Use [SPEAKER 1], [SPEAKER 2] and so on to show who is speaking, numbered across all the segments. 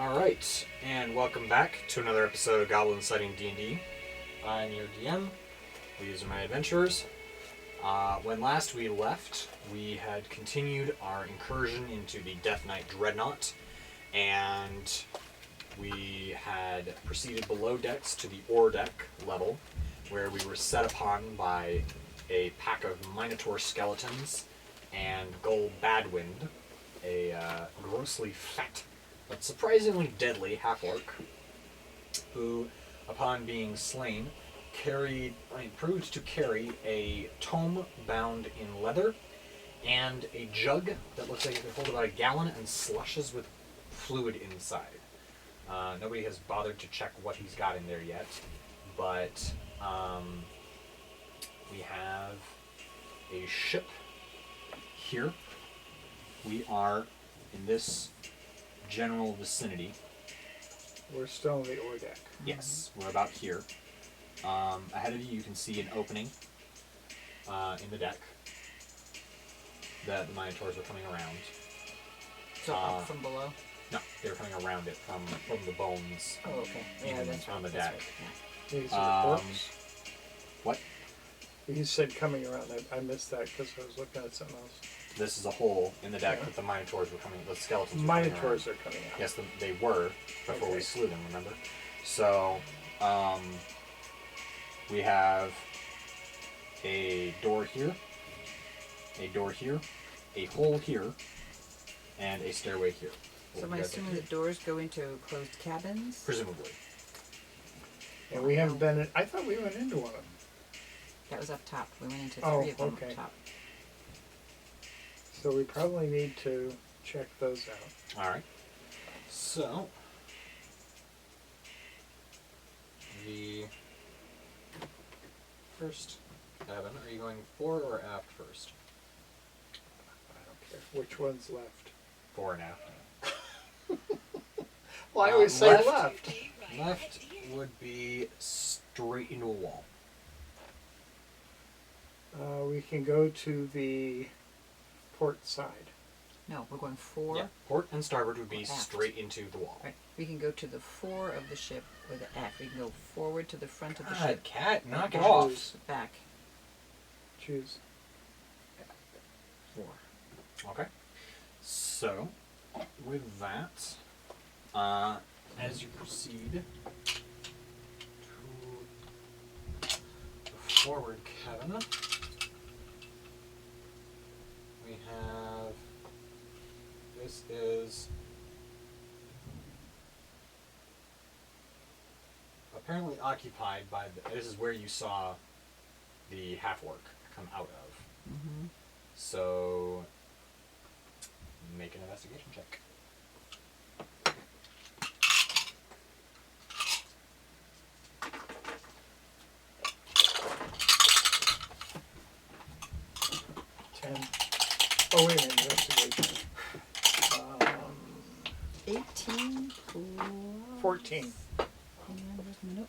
[SPEAKER 1] Alright, and welcome back to another episode of Goblin-Sighting D&D. I'm your DM. These are my adventurers. When last we left, we had continued our incursion into the Death Knight Dreadnought, and we had proceeded below decks to the ore deck level, where we were set upon by a pack of Minotaur skeletons and Gull Badwind, a grossly fat but surprisingly deadly half-orc, who, upon being slain, proved to carry a tome bound in leather and a jug that looks like it could hold about a gallon and slushes with fluid inside. Nobody has bothered to check what he's got in there yet, but we have a ship here. We are in this general vicinity.
[SPEAKER 2] We're still on the ore deck.
[SPEAKER 1] Yes, we're about here. Ahead of you, you can see an opening in the deck that the Minotaurs are coming around.
[SPEAKER 3] So up from below?
[SPEAKER 1] No, they're coming around it from the bones.
[SPEAKER 3] Oh, okay. Yeah, that's right.
[SPEAKER 1] on the
[SPEAKER 3] That's
[SPEAKER 1] deck.
[SPEAKER 3] right, yeah.
[SPEAKER 2] These are orcs.
[SPEAKER 1] What?
[SPEAKER 2] You said coming around. I missed that because I was looking at something else.
[SPEAKER 1] This is a hole in the deck that the Minotaurs were coming. The skeletons. Were
[SPEAKER 2] Minotaurs
[SPEAKER 1] coming
[SPEAKER 2] are coming out.
[SPEAKER 1] Yes, they were before we slew them. Remember? So, we have a door here, a hole here, and a stairway here.
[SPEAKER 3] So am I assuming the doors go into closed cabins?
[SPEAKER 1] Presumably.
[SPEAKER 2] And we haven't been in, I thought we went into one of them.
[SPEAKER 3] That was up top. We went into
[SPEAKER 2] Oh,
[SPEAKER 3] three of them
[SPEAKER 2] okay.
[SPEAKER 3] up top.
[SPEAKER 2] So we probably need to check those out.
[SPEAKER 1] Alright. So, the first, Evan, are you going fore or aft first?
[SPEAKER 2] I don't care. Which one's left?
[SPEAKER 1] Fore and aft.
[SPEAKER 2] Well, I always say
[SPEAKER 1] left.
[SPEAKER 2] left.
[SPEAKER 1] Left would be straight into a wall.
[SPEAKER 2] We can go to the port side.
[SPEAKER 3] No, we're going fore.
[SPEAKER 1] Yeah, port and starboard would be
[SPEAKER 3] Aft.
[SPEAKER 1] straight into the wall.
[SPEAKER 3] Right. We can go to the fore of the ship or the aft. We can go forward to the front of the
[SPEAKER 1] God,
[SPEAKER 3] ship.
[SPEAKER 1] cat, knock it
[SPEAKER 2] Choose.
[SPEAKER 1] off.
[SPEAKER 3] Back.
[SPEAKER 2] Choose.
[SPEAKER 3] Fore.
[SPEAKER 1] Okay. So, with that, as you proceed to the forward cabin, we have, this is apparently occupied by, this is where you saw the half-orc come out of.
[SPEAKER 3] Mm-hmm.
[SPEAKER 1] So, make an investigation check.
[SPEAKER 2] Oh, wait a minute. Investigation.
[SPEAKER 3] 18
[SPEAKER 2] 14.
[SPEAKER 3] And where's my notebook?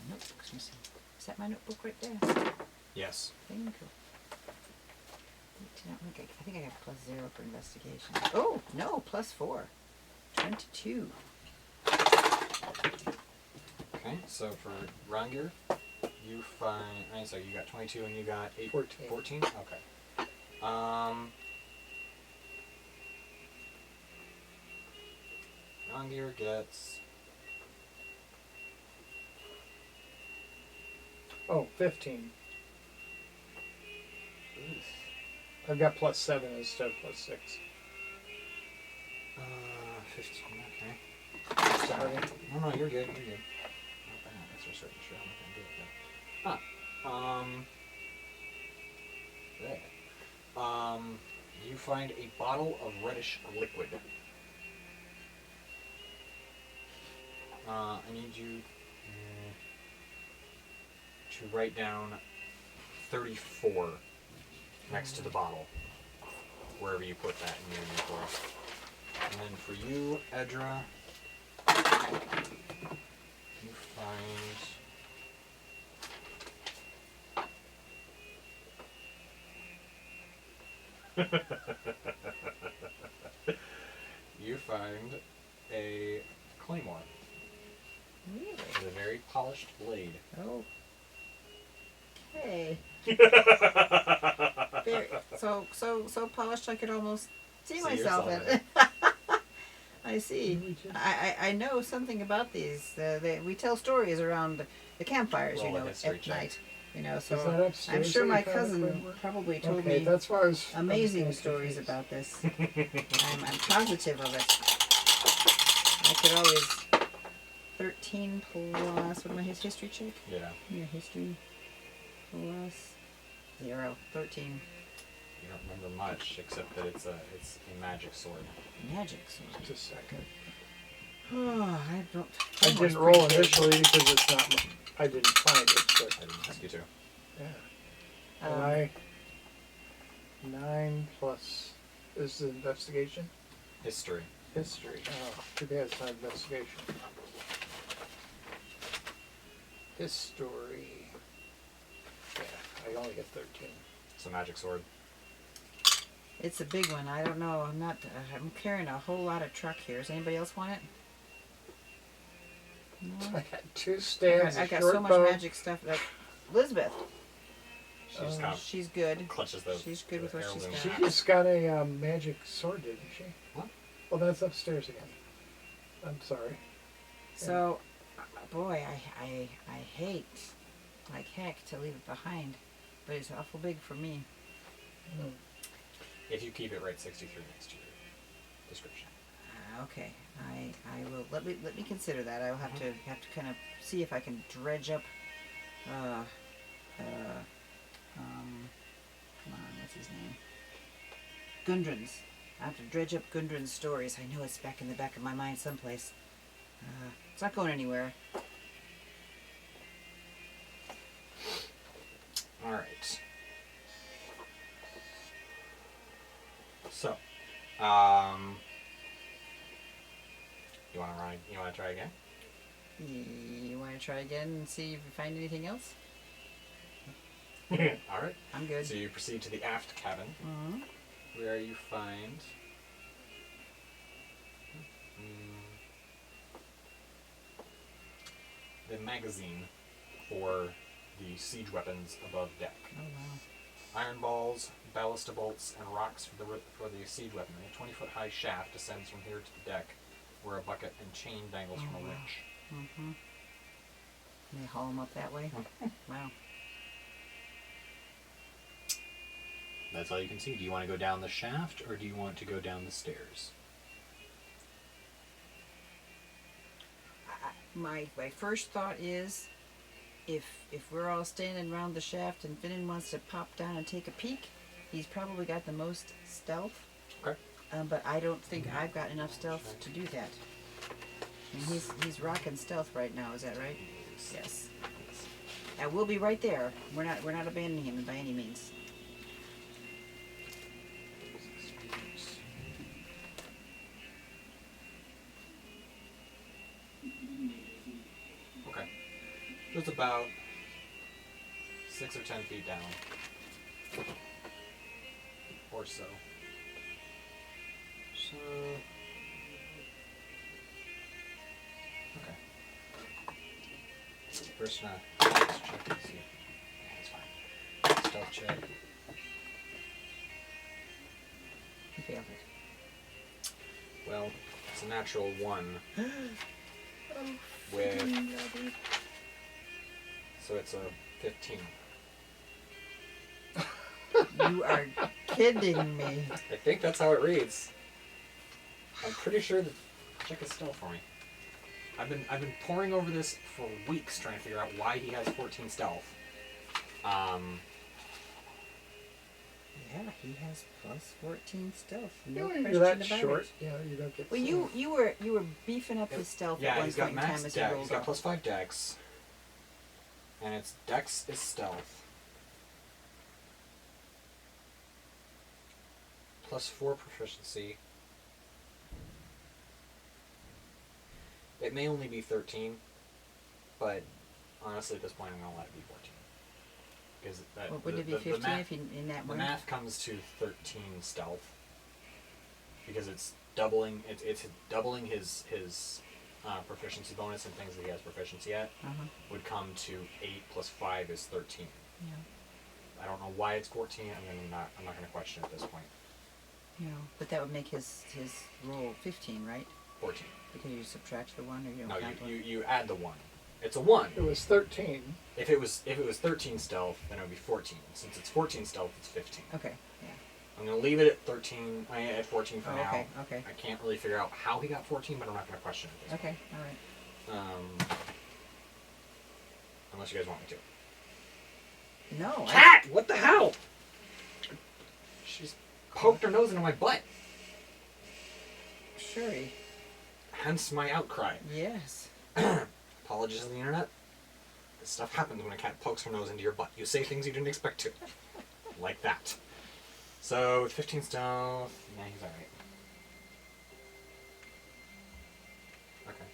[SPEAKER 3] My notebook's missing. Is that my notebook right there?
[SPEAKER 1] Yes.
[SPEAKER 3] Thank you. 18, I think I got +0 for investigation. Oh, no, +4. 22.
[SPEAKER 1] Okay, so for Rangir, you find, so you got 22 and you got
[SPEAKER 2] 14.
[SPEAKER 1] 14? Okay. Rangir gets,
[SPEAKER 2] Oh, 15. I've got +7 instead of +6.
[SPEAKER 1] 15, okay.
[SPEAKER 2] Sorry.
[SPEAKER 1] No, you're good, you're good. Not bad, that's for certain sure I'm not gonna do it though. You find a bottle of reddish liquid. I need you to write down 34 next to the bottle, wherever you put that in your inventory. And then for you, Edra, you find you find a polished blade.
[SPEAKER 3] Oh. Okay. Very, so polished I could almost see myself in
[SPEAKER 1] yourself
[SPEAKER 3] it. I see.
[SPEAKER 2] We just-
[SPEAKER 3] I know something about these. We tell stories around the campfires,
[SPEAKER 1] Roll a
[SPEAKER 3] you know,
[SPEAKER 1] history
[SPEAKER 3] at
[SPEAKER 1] check.
[SPEAKER 3] night. You know,
[SPEAKER 2] Is
[SPEAKER 3] so
[SPEAKER 2] that upstairs
[SPEAKER 3] I'm sure
[SPEAKER 2] that you
[SPEAKER 3] my
[SPEAKER 2] found the
[SPEAKER 3] cousin
[SPEAKER 2] claymore?
[SPEAKER 3] probably told
[SPEAKER 2] Okay,
[SPEAKER 3] me
[SPEAKER 2] that's why I was
[SPEAKER 3] amazing
[SPEAKER 2] was
[SPEAKER 3] stories
[SPEAKER 2] confused.
[SPEAKER 3] about this. I'm positive of it. I could always 13 plus. What am I? His history check?
[SPEAKER 1] Yeah.
[SPEAKER 3] Yeah, history plus 0. 13.
[SPEAKER 1] You don't remember much except that it's a magic sword.
[SPEAKER 3] Magic sword.
[SPEAKER 2] Just a second.
[SPEAKER 3] Oh, I don't.
[SPEAKER 2] I
[SPEAKER 3] that was
[SPEAKER 2] didn't roll
[SPEAKER 3] pretty big.
[SPEAKER 2] initially because it's not. I didn't find it, but
[SPEAKER 1] I didn't ask you to.
[SPEAKER 2] yeah. And I 9 plus is the investigation.
[SPEAKER 1] History.
[SPEAKER 2] History. Oh, too bad it's not investigation. History. Yeah, I only get 13.
[SPEAKER 1] It's a magic sword.
[SPEAKER 3] It's a big one. I don't know. I'm not. I'm carrying a whole lot of truck here. Does anybody else want it? No.
[SPEAKER 2] I got 2 stabs.
[SPEAKER 3] I
[SPEAKER 2] a
[SPEAKER 3] got
[SPEAKER 2] short
[SPEAKER 3] so much
[SPEAKER 2] bow.
[SPEAKER 3] magic stuff. Like Elizabeth,
[SPEAKER 1] She just kind of
[SPEAKER 3] she's good.
[SPEAKER 1] clutches the.
[SPEAKER 3] She's good with
[SPEAKER 1] the
[SPEAKER 3] what she's
[SPEAKER 1] heirloom
[SPEAKER 3] got.
[SPEAKER 2] She
[SPEAKER 1] axe.
[SPEAKER 2] just got a magic sword, didn't she?
[SPEAKER 1] What?
[SPEAKER 2] Well, that's upstairs again. I'm sorry.
[SPEAKER 3] So, boy, I hate like heck to leave it behind, but it's awful big for me.
[SPEAKER 2] Mm.
[SPEAKER 1] If you keep it right 63 next to your description.
[SPEAKER 3] Okay, I will let me consider that. I'll have to kind of see if I can dredge up. Come on, what's his name? Gundren's. I have to dredge up Gundren's stories. I know it's back in the back of my mind someplace. It's not going anywhere.
[SPEAKER 1] All right. So, you want to run? You want to try again?
[SPEAKER 3] You want to try again and see if you find anything else?
[SPEAKER 1] All right.
[SPEAKER 3] I'm good.
[SPEAKER 1] So you proceed to the aft cabin,
[SPEAKER 3] Mm-hmm.
[SPEAKER 1] where you find the magazine for the siege weapons above deck.
[SPEAKER 3] Oh wow.
[SPEAKER 1] Iron balls, ballista bolts, and rocks for the siege weapon. A 20-foot high shaft descends from here to the deck, where a bucket and chain dangles from a
[SPEAKER 3] wow.
[SPEAKER 1] winch.
[SPEAKER 3] Mm-hmm. They haul them up that way? Wow.
[SPEAKER 1] That's all you can see. Do you want to go down the shaft, or do you want to go down the stairs?
[SPEAKER 3] My first thought is, if we're all standing around the shaft and Finnan wants to pop down and take a peek, he's probably got the most stealth.
[SPEAKER 1] Okay.
[SPEAKER 3] But I don't think I've got enough stealth to do that. I mean, he's rocking stealth right now. Is that right? Yes. And we'll be right there. We're not abandoning him by any means.
[SPEAKER 1] Okay. It's about 6 or 10 feet down. Or so. So... Okay. First, let's check and see. Yeah, it's fine. Stealth check.
[SPEAKER 3] He failed it.
[SPEAKER 1] Well, it's a natural 1. With... So it's a 15.
[SPEAKER 3] You are kidding me.
[SPEAKER 1] I think that's how it reads. I'm pretty sure that... Check his stealth for me. I've been poring over this for weeks trying to figure out why he has 14 stealth.
[SPEAKER 3] Yeah, he has plus 14 stealth.
[SPEAKER 2] You
[SPEAKER 3] No
[SPEAKER 2] know,
[SPEAKER 3] question
[SPEAKER 2] you're that
[SPEAKER 3] about
[SPEAKER 2] short.
[SPEAKER 3] it.
[SPEAKER 2] You know, you don't get.
[SPEAKER 3] Well, you were beefing up his stealth at
[SPEAKER 1] Yeah,
[SPEAKER 3] one
[SPEAKER 1] he's
[SPEAKER 3] point
[SPEAKER 1] got
[SPEAKER 3] in time
[SPEAKER 1] max
[SPEAKER 3] as he
[SPEAKER 1] dex.
[SPEAKER 3] rolled
[SPEAKER 1] He's got
[SPEAKER 3] up.
[SPEAKER 1] plus 5 dex. And its dex is stealth. Plus 4 proficiency. It may only be 13, but honestly at this point I'm going to let it be 14. Because that,
[SPEAKER 3] Well, wouldn't it be 15 if you in that
[SPEAKER 1] the
[SPEAKER 3] one?
[SPEAKER 1] math comes to 13 stealth. Because it's doubling it's doubling his proficiency bonus and things that he has proficiency at would come to 8 plus 5 is 13.
[SPEAKER 3] Yeah.
[SPEAKER 1] I don't know why it's 14, and then I'm not going to question it at this point.
[SPEAKER 3] Yeah. But that would make his roll 15, right?
[SPEAKER 1] 14.
[SPEAKER 3] Because you subtract the 1 or you don't
[SPEAKER 1] No,
[SPEAKER 3] count one?
[SPEAKER 1] you add the 1. It's a 1.
[SPEAKER 2] It was 13.
[SPEAKER 1] If it was 13 stealth, then it would be 14. Since it's 14 stealth, it's 15.
[SPEAKER 3] Okay, yeah.
[SPEAKER 1] I'm going to leave it at 13. At 14 for now.
[SPEAKER 3] Okay, okay.
[SPEAKER 1] I can't really figure out how he got 14, but I'm not going to question it.
[SPEAKER 3] Okay, alright.
[SPEAKER 1] Unless you guys want me to.
[SPEAKER 3] No,
[SPEAKER 1] Cat! What the hell? She's poked her nose into my butt.
[SPEAKER 3] Sherry.
[SPEAKER 1] Hence my outcry.
[SPEAKER 3] Yes.
[SPEAKER 1] Apologies to the internet. This stuff happens when a cat pokes her nose into your butt. You say things you didn't expect to. Like that. So, 15 stealth. Yeah, he's alright. Okay.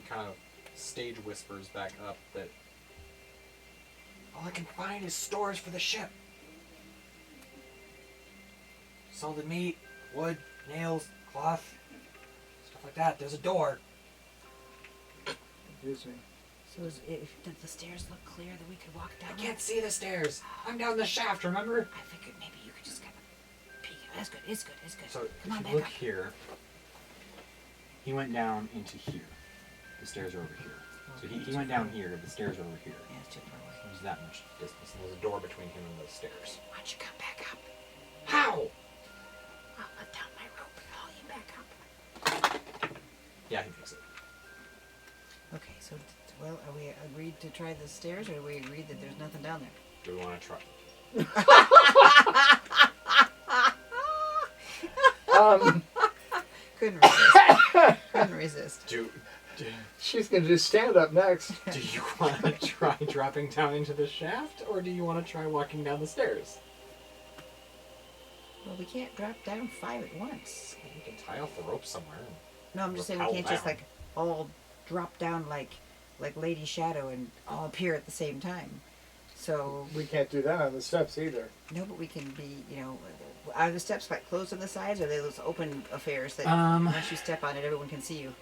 [SPEAKER 1] He kind of stage whispers back up that all I can find is stores for the ship. Salted meat, wood, nails, cloth, stuff like that. There's a door.
[SPEAKER 2] Excuse me.
[SPEAKER 3] So did the stairs look clear that we could walk down?
[SPEAKER 1] I can't see the stairs. I'm down the shaft, remember?
[SPEAKER 3] I figured maybe you could just kind of peek. That's good, it's good, it's good.
[SPEAKER 1] So
[SPEAKER 3] Come on,
[SPEAKER 1] if
[SPEAKER 3] back
[SPEAKER 1] you look
[SPEAKER 3] up.
[SPEAKER 1] here, he went down into here. The stairs are over here. So he went down here, the stairs are over here.
[SPEAKER 3] Yeah, it's too far away.
[SPEAKER 1] There's that much distance, and there's a door between him and the stairs.
[SPEAKER 3] Why don't you come back up?
[SPEAKER 1] How?
[SPEAKER 3] I'll let down my rope and haul you back up.
[SPEAKER 1] Yeah, he thinks it.
[SPEAKER 3] Okay, so, well, are we agreed to try the stairs, or are we agreed that there's nothing down there?
[SPEAKER 1] Do we want to try?
[SPEAKER 3] Couldn't resist. Couldn't resist.
[SPEAKER 1] Do
[SPEAKER 2] She's going to do stand-up next.
[SPEAKER 1] you want to try dropping down into the shaft, or do you want to try walking down the stairs?
[SPEAKER 3] Well, we can't drop down 5 at once.
[SPEAKER 1] We can tie off the rope somewhere.
[SPEAKER 3] No, I'm just saying we
[SPEAKER 1] Rappel
[SPEAKER 3] can't just
[SPEAKER 1] down.
[SPEAKER 3] like all drop down like Lady Shadow and all appear at the same time. So
[SPEAKER 2] We can't do that on the steps either.
[SPEAKER 3] no, but we can be, are the steps like closed on the sides, or are they those open affairs that once you step on it, everyone can see you?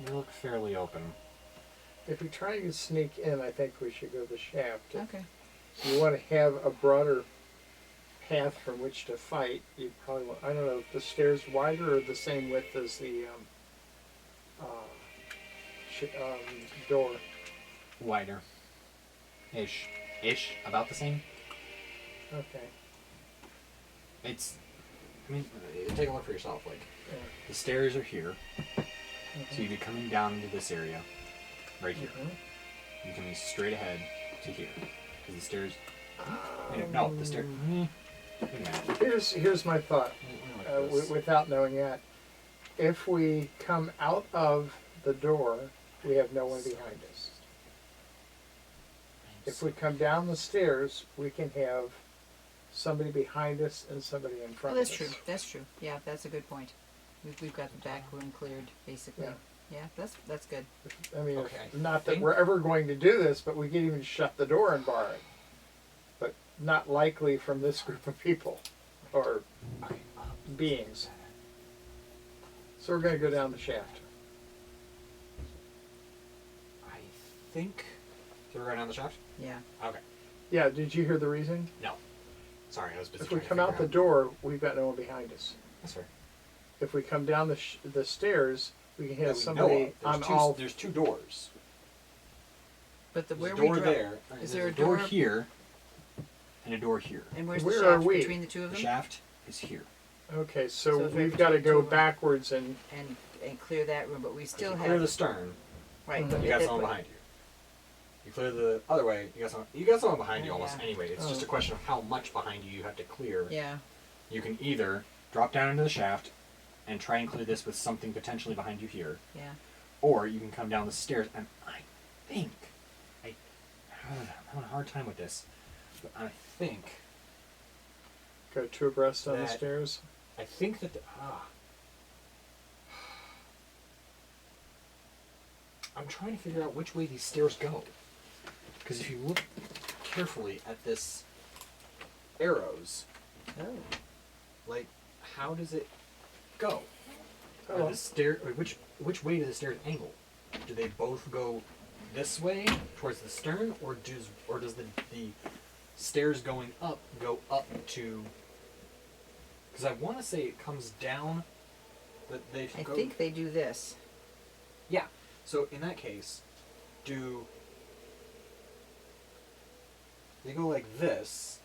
[SPEAKER 1] They look fairly open.
[SPEAKER 2] If we try to sneak in, I think we should go the shaft.
[SPEAKER 3] Okay.
[SPEAKER 2] You want to have a broader path from which to fight. You probably want, I don't know, if the stairs wider or the same width as the door.
[SPEAKER 1] Wider. Ish. About the same.
[SPEAKER 2] Okay.
[SPEAKER 1] It's. I mean, take a look for yourself. Like,
[SPEAKER 2] Yeah.
[SPEAKER 1] the stairs are here, so you'd be coming down into this area, right here. You can be straight ahead to here, because the stairs. No, the stairs. Wait a minute.
[SPEAKER 2] Here's my thought.
[SPEAKER 1] Let me look at this.
[SPEAKER 2] Without knowing that, if we come out of the door, we have no one behind us. If we come down the stairs, we can have somebody behind us and somebody in
[SPEAKER 3] Oh,
[SPEAKER 2] front
[SPEAKER 3] that's
[SPEAKER 2] of
[SPEAKER 3] true.
[SPEAKER 2] us.
[SPEAKER 3] That's true. Yeah, that's a good point. We've got the back room cleared, basically.
[SPEAKER 2] Yeah.
[SPEAKER 3] Yeah, that's good.
[SPEAKER 2] I mean,
[SPEAKER 1] Okay.
[SPEAKER 2] not that
[SPEAKER 1] Think-
[SPEAKER 2] we're ever going to do this, but we can even shut the door and bar it. But not likely from this group of people or
[SPEAKER 1] Okay.
[SPEAKER 2] beings. So we're going to go down the shaft.
[SPEAKER 1] I think. So we're going down the shaft?
[SPEAKER 3] Yeah.
[SPEAKER 1] Okay.
[SPEAKER 2] Yeah, did you hear the reason?
[SPEAKER 1] No. Sorry, I was busy.
[SPEAKER 2] If we
[SPEAKER 1] trying to
[SPEAKER 2] come out
[SPEAKER 1] figure
[SPEAKER 2] the door, we've got no one behind us.
[SPEAKER 1] That's fair.
[SPEAKER 2] If we come down the stairs, we can
[SPEAKER 1] That
[SPEAKER 2] have
[SPEAKER 1] we know
[SPEAKER 2] somebody
[SPEAKER 1] of.
[SPEAKER 2] on
[SPEAKER 1] There's two,
[SPEAKER 2] all.
[SPEAKER 1] There's two doors.
[SPEAKER 3] But the
[SPEAKER 1] There's
[SPEAKER 3] where
[SPEAKER 1] a door
[SPEAKER 3] we drop,
[SPEAKER 1] there. and
[SPEAKER 3] is
[SPEAKER 1] there's
[SPEAKER 3] there a
[SPEAKER 1] door
[SPEAKER 3] door-
[SPEAKER 1] here, and a door here.
[SPEAKER 3] and where's
[SPEAKER 2] Where
[SPEAKER 3] the
[SPEAKER 2] are
[SPEAKER 3] shaft
[SPEAKER 2] we?
[SPEAKER 3] between the two of
[SPEAKER 1] The
[SPEAKER 3] them?
[SPEAKER 1] shaft is here.
[SPEAKER 2] Okay,
[SPEAKER 3] So
[SPEAKER 2] so
[SPEAKER 3] it's right
[SPEAKER 2] we've got to
[SPEAKER 3] between two
[SPEAKER 2] go
[SPEAKER 3] of them.
[SPEAKER 2] backwards and
[SPEAKER 3] And clear that room, but we
[SPEAKER 1] If
[SPEAKER 3] still
[SPEAKER 1] you
[SPEAKER 3] have
[SPEAKER 1] clear the stern,
[SPEAKER 3] right.
[SPEAKER 2] Mhm.
[SPEAKER 3] But
[SPEAKER 1] you got
[SPEAKER 3] that-
[SPEAKER 1] someone
[SPEAKER 3] but-
[SPEAKER 1] behind you. You clear the other way, you got someone behind you
[SPEAKER 3] Oh,
[SPEAKER 1] almost
[SPEAKER 3] yeah.
[SPEAKER 1] anyway. It's just a
[SPEAKER 2] Oh.
[SPEAKER 1] question of how much behind you have to clear.
[SPEAKER 3] Yeah.
[SPEAKER 1] You can either drop down into the shaft and try and clear this with something potentially behind you here,
[SPEAKER 3] Yeah.
[SPEAKER 1] or you can come down the stairs. And I think I'm having a hard time with this, but I think
[SPEAKER 2] go two abreast on the
[SPEAKER 1] That-
[SPEAKER 2] stairs.
[SPEAKER 1] that I'm trying to figure out which way these stairs go. Because if you look carefully at this arrows,
[SPEAKER 3] Oh.
[SPEAKER 1] like, how does it go? are the stair? Which way do the stairs angle? Do they both go this way towards the stern, or does the stairs going up go up to? Because I want to say it comes down. That they
[SPEAKER 3] I
[SPEAKER 1] go.
[SPEAKER 3] think they do this.
[SPEAKER 1] Yeah. So in that case, do they go like this?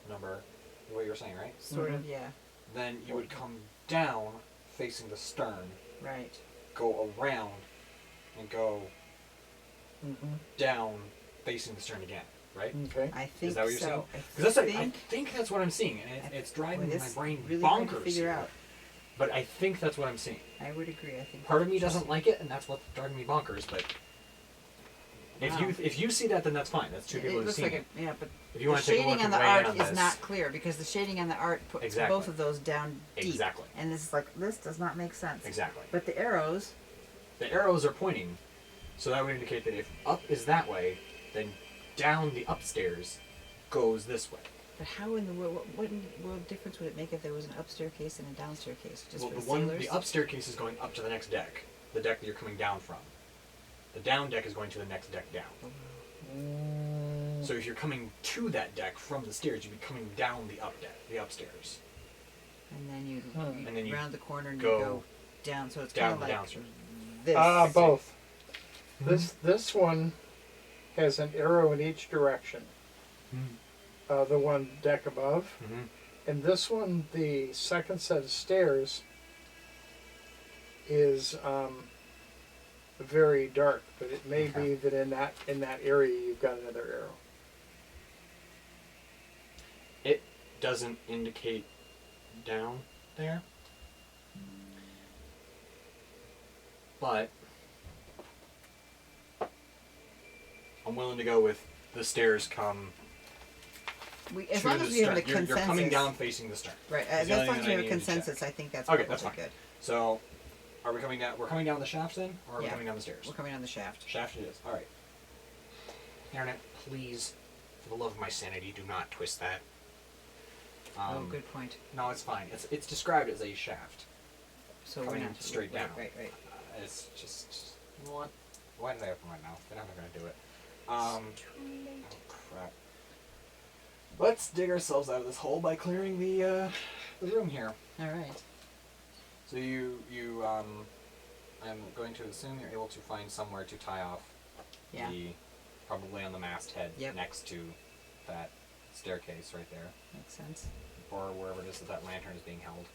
[SPEAKER 1] Number, what you were saying, right?
[SPEAKER 3] Sort of, yeah.
[SPEAKER 1] Then you would come down facing the stern,
[SPEAKER 3] Right.
[SPEAKER 1] go around, and go
[SPEAKER 2] Mm-hmm.
[SPEAKER 1] down facing the stern again, right?
[SPEAKER 2] Okay.
[SPEAKER 3] I think
[SPEAKER 1] Is that what you're
[SPEAKER 3] so.
[SPEAKER 1] saying?
[SPEAKER 3] I
[SPEAKER 1] Because I
[SPEAKER 3] think
[SPEAKER 1] think that's what I'm seeing, and it's driving
[SPEAKER 3] Boy,
[SPEAKER 1] my
[SPEAKER 3] this
[SPEAKER 1] brain
[SPEAKER 3] really
[SPEAKER 1] bonkers.
[SPEAKER 3] hard to figure
[SPEAKER 1] here.
[SPEAKER 3] out.
[SPEAKER 1] But I think that's what I'm seeing.
[SPEAKER 3] I would agree. I think
[SPEAKER 1] Part of me
[SPEAKER 3] that's
[SPEAKER 1] doesn't like it, and that's what's driving me bonkers. But
[SPEAKER 3] Wow.
[SPEAKER 1] if you see that, then that's fine. That's two people
[SPEAKER 3] It
[SPEAKER 1] who've
[SPEAKER 3] looks
[SPEAKER 1] seen
[SPEAKER 3] like
[SPEAKER 1] it.
[SPEAKER 3] yeah, but
[SPEAKER 1] If you
[SPEAKER 3] the
[SPEAKER 1] want to take a
[SPEAKER 3] shading
[SPEAKER 1] look
[SPEAKER 3] on
[SPEAKER 1] and
[SPEAKER 3] the
[SPEAKER 1] weigh in
[SPEAKER 3] art
[SPEAKER 1] on
[SPEAKER 3] is
[SPEAKER 1] this,
[SPEAKER 3] not clear because the shading on the art puts
[SPEAKER 1] Exactly.
[SPEAKER 3] both of those down deep.
[SPEAKER 1] Exactly.
[SPEAKER 3] And this is like this does not make sense.
[SPEAKER 1] Exactly.
[SPEAKER 3] But the arrows,
[SPEAKER 1] The arrows are pointing, so that would indicate that if up is that way, then down the upstairs goes this way.
[SPEAKER 3] but how in the world? What in the world difference would it make if there was an upstairs case and a downstairs case? Just
[SPEAKER 1] Well,
[SPEAKER 3] for
[SPEAKER 1] the
[SPEAKER 3] sailors?
[SPEAKER 1] the upstairs case is going up to the next deck, the deck that you're coming down from. The down deck is going to the next deck down. So if you're coming to that deck from the stairs, you'd be coming down the the upstairs.
[SPEAKER 3] And then you
[SPEAKER 1] And then you
[SPEAKER 3] round the corner and
[SPEAKER 1] go
[SPEAKER 3] you go down. So it's
[SPEAKER 1] down
[SPEAKER 3] kind of
[SPEAKER 1] the
[SPEAKER 3] like
[SPEAKER 1] downstairs.
[SPEAKER 3] this.
[SPEAKER 2] Both.
[SPEAKER 1] Mm-hmm.
[SPEAKER 2] This one has an arrow in each direction. The one deck above.
[SPEAKER 1] Mm-hmm.
[SPEAKER 2] And this one, the second set of stairs, is very dark, but it may
[SPEAKER 1] Okay.
[SPEAKER 2] be that in that area you've got another arrow.
[SPEAKER 1] It doesn't indicate down there, but I'm willing to go with the stairs come
[SPEAKER 3] As
[SPEAKER 1] to
[SPEAKER 3] long
[SPEAKER 1] the
[SPEAKER 3] as we have a
[SPEAKER 1] stern. You're
[SPEAKER 3] consensus.
[SPEAKER 1] coming down facing the stern.
[SPEAKER 3] Right.
[SPEAKER 1] Is
[SPEAKER 3] As
[SPEAKER 1] the only
[SPEAKER 3] long as
[SPEAKER 1] thing
[SPEAKER 3] we
[SPEAKER 1] that
[SPEAKER 3] have
[SPEAKER 1] I
[SPEAKER 3] a
[SPEAKER 1] need to check.
[SPEAKER 3] consensus, I think that's
[SPEAKER 1] Okay,
[SPEAKER 3] probably
[SPEAKER 1] that's fine.
[SPEAKER 3] good.
[SPEAKER 1] So, are we coming down? We're coming down the shaft then, or are we
[SPEAKER 3] Yeah.
[SPEAKER 1] coming down the stairs?
[SPEAKER 3] We're coming on the shaft.
[SPEAKER 1] Shaft it is. All right. Internet, please, for the love of my sanity, do not twist that.
[SPEAKER 3] Oh, good point.
[SPEAKER 1] No, it's fine. It's described as a shaft.
[SPEAKER 3] So
[SPEAKER 1] Coming
[SPEAKER 3] we're not
[SPEAKER 1] straight down.
[SPEAKER 3] Right.
[SPEAKER 1] It's just, you know what? Why did I open my mouth? They're not going to do it.
[SPEAKER 3] Too late.
[SPEAKER 1] Oh crap. Let's dig ourselves out of this hole by clearing the room here.
[SPEAKER 3] All right.
[SPEAKER 1] So I'm going to assume you're able to find somewhere to tie off
[SPEAKER 3] Yeah.
[SPEAKER 1] probably on the masthead
[SPEAKER 3] Yep.
[SPEAKER 1] next to that staircase right there,
[SPEAKER 3] Makes sense.
[SPEAKER 1] or wherever it is that lantern is being held.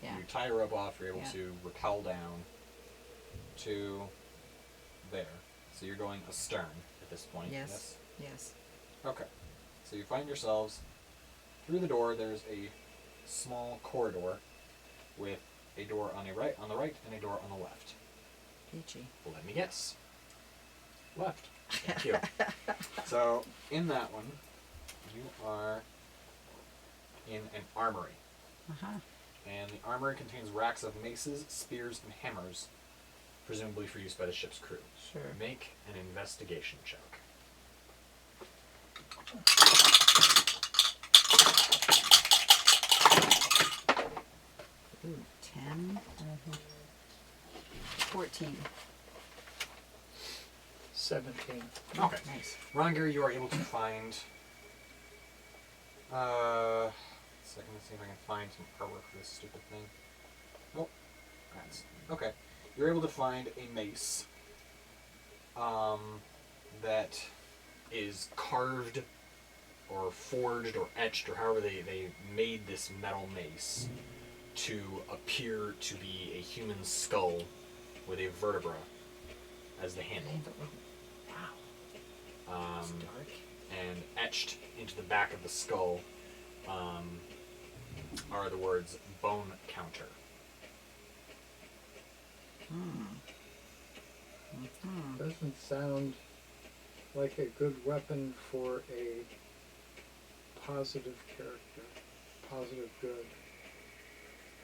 [SPEAKER 3] Yeah.
[SPEAKER 1] You tie a rope off, you're able
[SPEAKER 3] Yeah.
[SPEAKER 1] to rappel down to there. So you're going astern at this point.
[SPEAKER 3] Yes. Yes.
[SPEAKER 1] Okay. So you find yourselves through the door. There's a small corridor with a door on the right, and a door on the left.
[SPEAKER 3] Peachy.
[SPEAKER 1] Let me guess. Left. Thank you. So in that one, you are in an armory, and the armory contains racks of maces, spears, and hammers, presumably for use by the ship's crew.
[SPEAKER 3] Sure.
[SPEAKER 1] Make an investigation check.
[SPEAKER 3] Ooh, 10. 14.
[SPEAKER 2] 17.
[SPEAKER 1] Okay.
[SPEAKER 3] Nice.
[SPEAKER 1] Ronger, you are able to find. Second, let's see if I can find some artwork for this stupid thing. Nope. That's okay. You're able to find a mace. That is carved, or forged, or etched, or however they made this metal mace to appear to be a human skull with a vertebra as the handle.
[SPEAKER 3] Wow. It's dark.
[SPEAKER 1] And etched into the back of the skull are the words "bone counter."
[SPEAKER 2] Doesn't sound like a good weapon for a positive character. Positive good.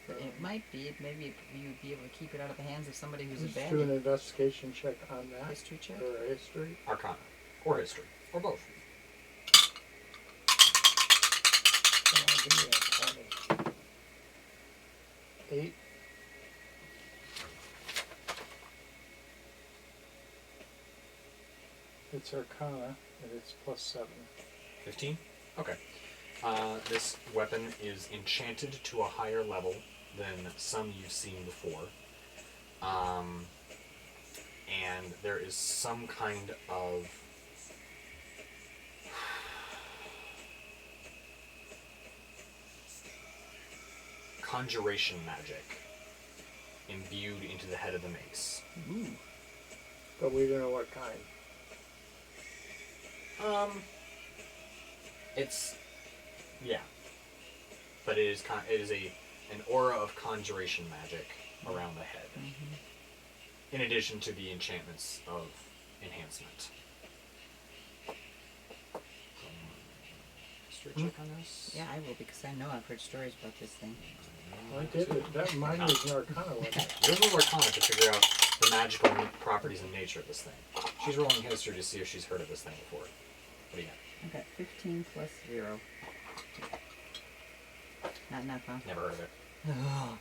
[SPEAKER 3] It might be. Maybe you'd be able to keep it out of the hands of somebody who's a
[SPEAKER 2] Let's do an
[SPEAKER 3] baddie.
[SPEAKER 2] investigation check on that.
[SPEAKER 3] History check.
[SPEAKER 2] Or a history.
[SPEAKER 1] Arcana, or history, or both.
[SPEAKER 2] Come on, give me a 20. 8. It's Arcana, and it's +7.
[SPEAKER 1] 15? Okay. This weapon is enchanted to a higher level than some you've seen before. And there is some kind of conjuration magic imbued into the head of the mace.
[SPEAKER 3] Ooh.
[SPEAKER 2] But we don't know what kind.
[SPEAKER 1] It's but it is an aura of conjuration magic around the head, in addition to the enchantments of enhancement. History check on this.
[SPEAKER 3] Yeah, I will, because I know I've heard stories about this thing.
[SPEAKER 2] I did it. That mine was an Arcana one.
[SPEAKER 1] Yours was Arcana to figure out the magical properties and nature of this thing. She's rolling history to see if she's heard of this thing before. What do you got?
[SPEAKER 3] I got 15 plus 0. Not enough, huh?
[SPEAKER 1] Never heard of it.
[SPEAKER 3] Ugh.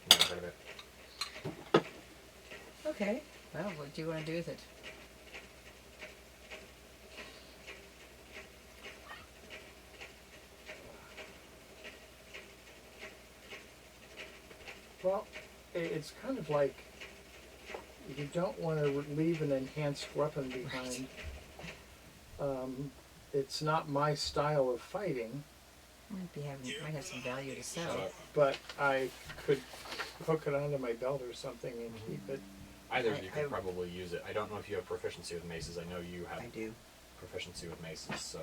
[SPEAKER 1] Never heard of it.
[SPEAKER 3] Okay. Well, what do you want to do with it?
[SPEAKER 2] Well, it's kind of like you don't want to leave an enhanced weapon behind. It's not my style of fighting,
[SPEAKER 3] Might have some value to
[SPEAKER 1] Shut
[SPEAKER 3] sell.
[SPEAKER 1] up.
[SPEAKER 2] but I could hook it onto my belt or something and keep it.
[SPEAKER 1] Either of
[SPEAKER 3] I-
[SPEAKER 1] you could
[SPEAKER 3] I-
[SPEAKER 1] probably use it. I don't know if you have proficiency with maces. I know you have
[SPEAKER 3] I do.
[SPEAKER 1] proficiency with maces, so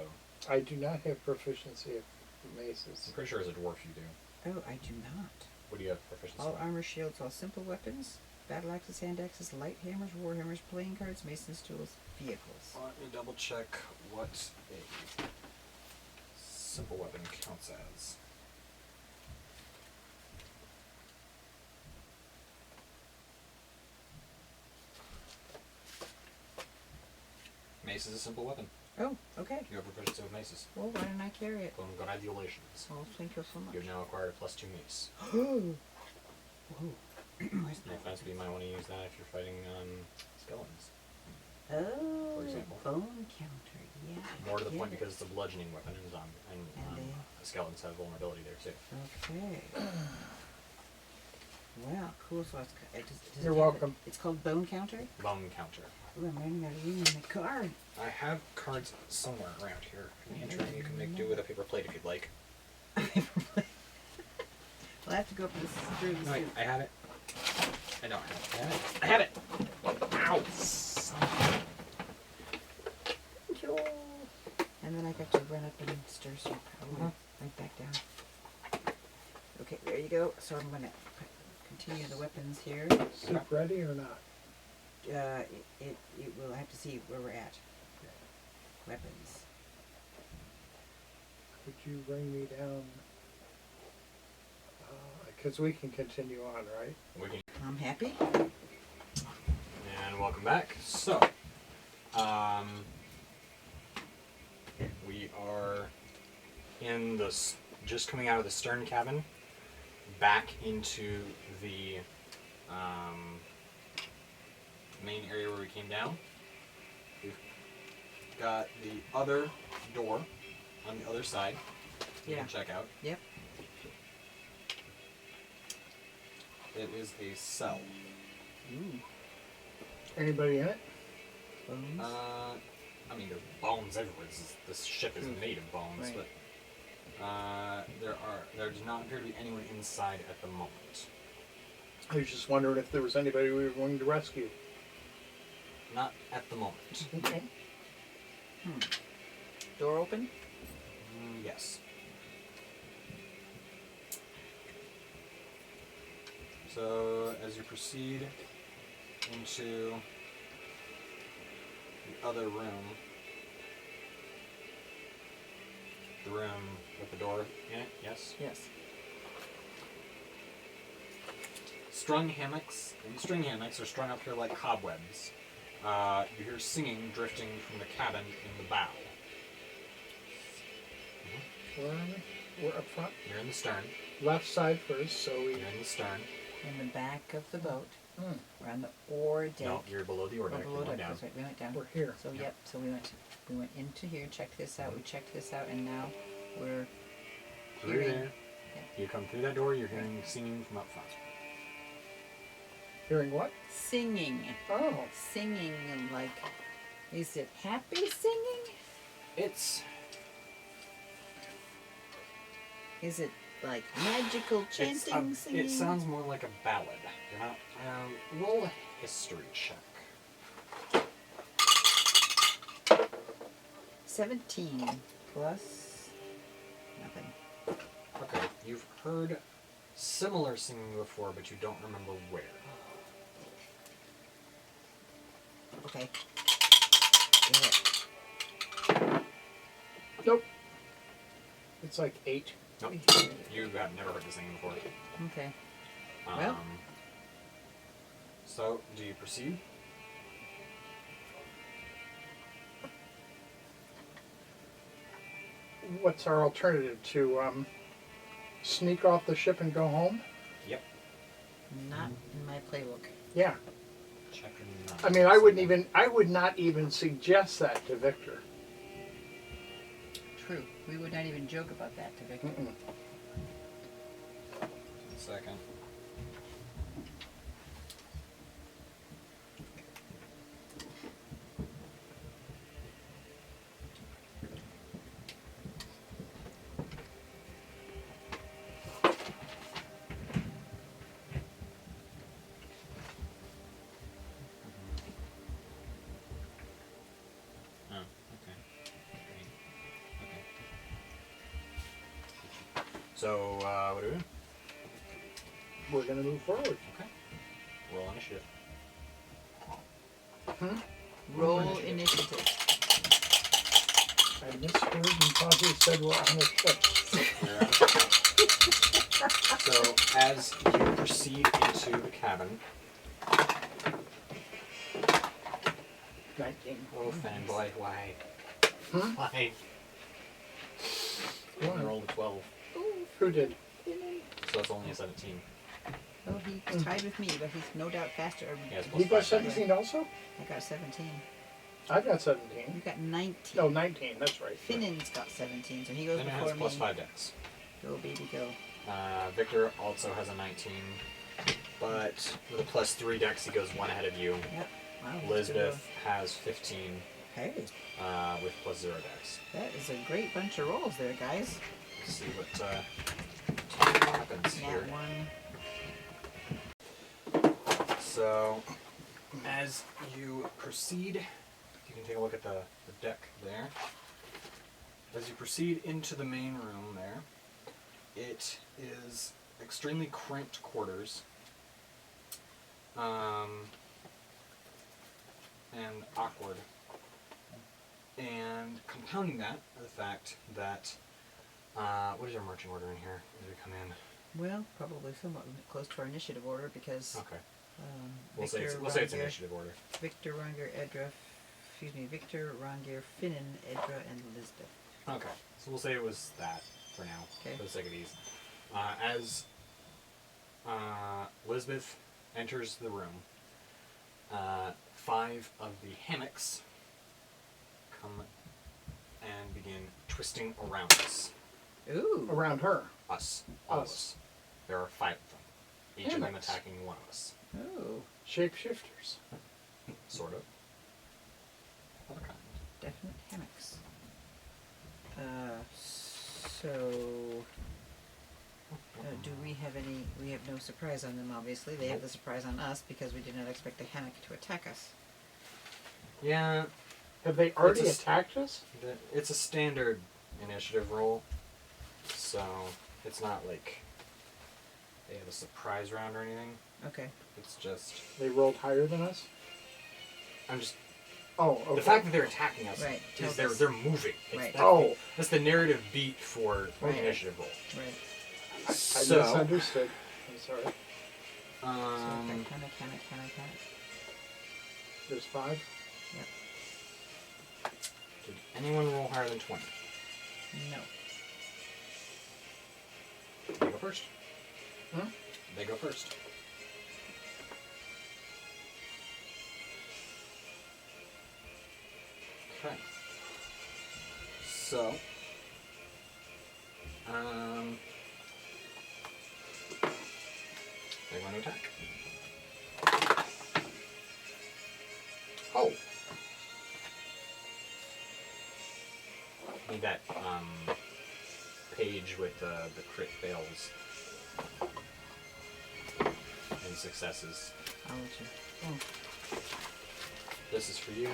[SPEAKER 2] I do not have proficiency of
[SPEAKER 1] I'm
[SPEAKER 2] maces.
[SPEAKER 1] pretty sure as a dwarf you do.
[SPEAKER 3] Oh, I do not.
[SPEAKER 1] What do you have proficiency
[SPEAKER 3] All
[SPEAKER 1] with?
[SPEAKER 3] armor shields, all simple weapons, battle axes, hand axes, light hammers, war hammers, playing cards, mason's tools, vehicles.
[SPEAKER 1] Let me double check what a simple weapon counts as. Mace is a simple weapon.
[SPEAKER 3] Oh, okay.
[SPEAKER 1] You have proficiency with maces.
[SPEAKER 3] Well, why didn't I carry it?
[SPEAKER 1] Congratulations.
[SPEAKER 3] Oh, thank you so
[SPEAKER 1] You
[SPEAKER 3] much.
[SPEAKER 1] have now acquired a +2 mace.
[SPEAKER 3] Whoa.
[SPEAKER 1] No offense, but you might want to use that if you're fighting skeletons.
[SPEAKER 3] Oh,
[SPEAKER 1] For example.
[SPEAKER 3] bone counter. Yeah.
[SPEAKER 1] More to the
[SPEAKER 3] get
[SPEAKER 1] point
[SPEAKER 3] it.
[SPEAKER 1] because it's a bludgeoning weapon, and skeletons have vulnerability there too.
[SPEAKER 3] Okay. Wow, cool. So does
[SPEAKER 2] You're
[SPEAKER 3] it have
[SPEAKER 2] welcome.
[SPEAKER 3] It's called bone counter.
[SPEAKER 1] Bone counter.
[SPEAKER 3] Ooh, I'm running out of room in my card.
[SPEAKER 1] I have cards somewhere around here. In the interim, you can make do with a paper plate if you'd like.
[SPEAKER 3] Well, I have to go through the
[SPEAKER 1] No, wait,
[SPEAKER 3] suit.
[SPEAKER 1] I have it. I don't have it. I have it. Ow!
[SPEAKER 3] And then I got to run up and stir some powder right back down. Okay, there you go. So I'm gonna continue the weapons here.
[SPEAKER 2] Soup ready or not?
[SPEAKER 3] It will have to see where we're at. Weapons.
[SPEAKER 2] Could you bring me down? Because we can continue on, right?
[SPEAKER 1] We can.
[SPEAKER 3] I'm happy.
[SPEAKER 1] And welcome back. So, we are in the just coming out of the stern cabin, back into the main area where we came down. We've got the other door on the other side. You can check out.
[SPEAKER 3] Yep.
[SPEAKER 1] It is a cell.
[SPEAKER 3] Ooh.
[SPEAKER 2] Anybody in it?
[SPEAKER 3] Bones.
[SPEAKER 1] I mean, there's bones everywhere. This ship is made of bones,
[SPEAKER 3] Right.
[SPEAKER 1] but there does not appear to be anyone inside at the moment.
[SPEAKER 2] I was just wondering if there was anybody we were going to rescue.
[SPEAKER 1] Not at the moment.
[SPEAKER 2] Okay.
[SPEAKER 3] Door open.
[SPEAKER 1] Yes. So as you proceed into the other room, the room with the door in it, yes?
[SPEAKER 3] Yes.
[SPEAKER 1] strung hammocks. These string hammocks are strung up here like cobwebs. You hear singing drifting from the cabin in the bow.
[SPEAKER 2] Where are we? We're up front.
[SPEAKER 1] You're in the stern.
[SPEAKER 2] Left side first, so we.
[SPEAKER 1] You're in the stern.
[SPEAKER 3] In the back of the boat.
[SPEAKER 2] Mm,
[SPEAKER 3] We're on the oar deck.
[SPEAKER 1] No, you're below the oar deck.
[SPEAKER 3] below
[SPEAKER 1] You went
[SPEAKER 3] deck.
[SPEAKER 1] down.
[SPEAKER 3] That's right. We went down.
[SPEAKER 2] we're here.
[SPEAKER 3] So yep. So we went into here. Checked this out. We checked this out, and now we're
[SPEAKER 1] Through
[SPEAKER 3] hearing.
[SPEAKER 1] there. You come through that door. You're hearing singing from up front.
[SPEAKER 2] Hearing what?
[SPEAKER 3] Singing.
[SPEAKER 2] Oh,
[SPEAKER 3] Singing and like, is it happy singing? Is it like magical chanting singing?
[SPEAKER 1] It sounds more like a ballad. You're not. Roll a history check.
[SPEAKER 3] 17 plus nothing.
[SPEAKER 1] Okay, you've heard similar singing before, but you don't remember where.
[SPEAKER 3] Okay. Yeah.
[SPEAKER 2] nope. It's like 8.
[SPEAKER 1] Nope. You have never heard the singing before.
[SPEAKER 3] Okay. Well.
[SPEAKER 1] So, do you proceed?
[SPEAKER 2] What's our alternative? To sneak off the ship and go home?
[SPEAKER 1] Yep.
[SPEAKER 3] Not in my playbook.
[SPEAKER 2] Yeah.
[SPEAKER 1] Chapter 9.
[SPEAKER 2] I mean, I would not even suggest that to Victor.
[SPEAKER 3] True. We would not even joke about that to Victor.
[SPEAKER 2] Mm-mm.
[SPEAKER 1] 1 second. Oh, okay. Okay. So, what do we do?
[SPEAKER 2] We're going to move forward.
[SPEAKER 1] Okay. Roll initiative.
[SPEAKER 3] Roll initiative.
[SPEAKER 2] I misheard and thought he said we're on a ship.
[SPEAKER 1] So, as you proceed into the cabin,
[SPEAKER 2] 19.
[SPEAKER 1] oh fanboy, why?
[SPEAKER 2] Hmm?
[SPEAKER 1] Why? You
[SPEAKER 2] Why?
[SPEAKER 1] rolled a 12,
[SPEAKER 2] Who did?
[SPEAKER 1] so that's only a 17.
[SPEAKER 3] Oh, he's tied with me, but he's no doubt faster.
[SPEAKER 1] He has
[SPEAKER 2] He
[SPEAKER 1] plus
[SPEAKER 2] got
[SPEAKER 1] 5 dice.
[SPEAKER 2] 17 also?
[SPEAKER 3] I got 17.
[SPEAKER 2] I got
[SPEAKER 3] You
[SPEAKER 2] 17.
[SPEAKER 3] got 19.
[SPEAKER 2] No, 19. That's right.
[SPEAKER 3] Finnan's got 17, so he goes
[SPEAKER 1] And it
[SPEAKER 3] before
[SPEAKER 1] has plus
[SPEAKER 3] me.
[SPEAKER 1] 5 dice.
[SPEAKER 3] Go, baby, go.
[SPEAKER 1] Victor also has a 19, but with a plus 3 dex, he goes one ahead of you.
[SPEAKER 3] Yep. Wow. that's a good
[SPEAKER 1] Elizabeth has 15
[SPEAKER 3] roll. Hey,
[SPEAKER 1] with plus 0 dex.
[SPEAKER 3] that is a great bunch of rolls there, guys.
[SPEAKER 1] Let's see what happens here.
[SPEAKER 3] That one.
[SPEAKER 1] So, as you proceed, you can take a look at the deck there. As you proceed into the main room there, it is extremely cramped quarters. And awkward. And compounding that are the fact that, what is our marching order in here as we come in?
[SPEAKER 3] Well, probably somewhat close to our initiative order because
[SPEAKER 1] Okay. We'll say
[SPEAKER 3] Victor,
[SPEAKER 1] it's
[SPEAKER 3] Rongier,
[SPEAKER 1] initiative order.
[SPEAKER 3] Victor, Rongier, Edra, Victor, Rongier, Finnan, Edra, and Elizabeth.
[SPEAKER 1] Okay, so we'll say it was that for now,
[SPEAKER 3] Okay.
[SPEAKER 1] for the sake of these. As Elizabeth enters the room, 5 of the hammocks come and begin twisting around us.
[SPEAKER 3] Ooh.
[SPEAKER 2] Around her.
[SPEAKER 1] All of
[SPEAKER 2] Us.
[SPEAKER 1] us. There are 5 of them. Each of them
[SPEAKER 2] Hammocks.
[SPEAKER 1] attacking one of us.
[SPEAKER 3] Oh.
[SPEAKER 2] Shapeshifters.
[SPEAKER 1] Sort of. Other kind.
[SPEAKER 3] Definite hammocks. So do we have any? We have no surprise on them. Obviously, they have the surprise on us because we did not expect the hammock to attack us.
[SPEAKER 1] Yeah,
[SPEAKER 2] Have they already
[SPEAKER 1] It's a-
[SPEAKER 2] attacked us?
[SPEAKER 1] it's a standard initiative roll, so it's not like they have a surprise round or anything.
[SPEAKER 3] Okay.
[SPEAKER 1] It's just
[SPEAKER 2] They rolled higher than us?
[SPEAKER 1] I'm just
[SPEAKER 2] Oh, okay.
[SPEAKER 1] the fact that they're attacking us
[SPEAKER 3] Right,
[SPEAKER 1] is
[SPEAKER 3] tells
[SPEAKER 1] they're
[SPEAKER 3] us.
[SPEAKER 1] they're moving.
[SPEAKER 3] Right.
[SPEAKER 1] That's the narrative beat for
[SPEAKER 3] Right.
[SPEAKER 1] initiative roll.
[SPEAKER 3] Right.
[SPEAKER 2] I
[SPEAKER 1] So
[SPEAKER 2] misunderstood. I'm sorry.
[SPEAKER 3] So if I can I?
[SPEAKER 2] There's 5.
[SPEAKER 3] Yep.
[SPEAKER 1] Did anyone roll higher than 20?
[SPEAKER 3] No.
[SPEAKER 1] They go first.
[SPEAKER 2] Hmm?
[SPEAKER 1] They go first. Okay. So, they want to attack. Oh. Need that page with the crit fails and successes.
[SPEAKER 3] I'll let you. Oh.
[SPEAKER 1] This is for you.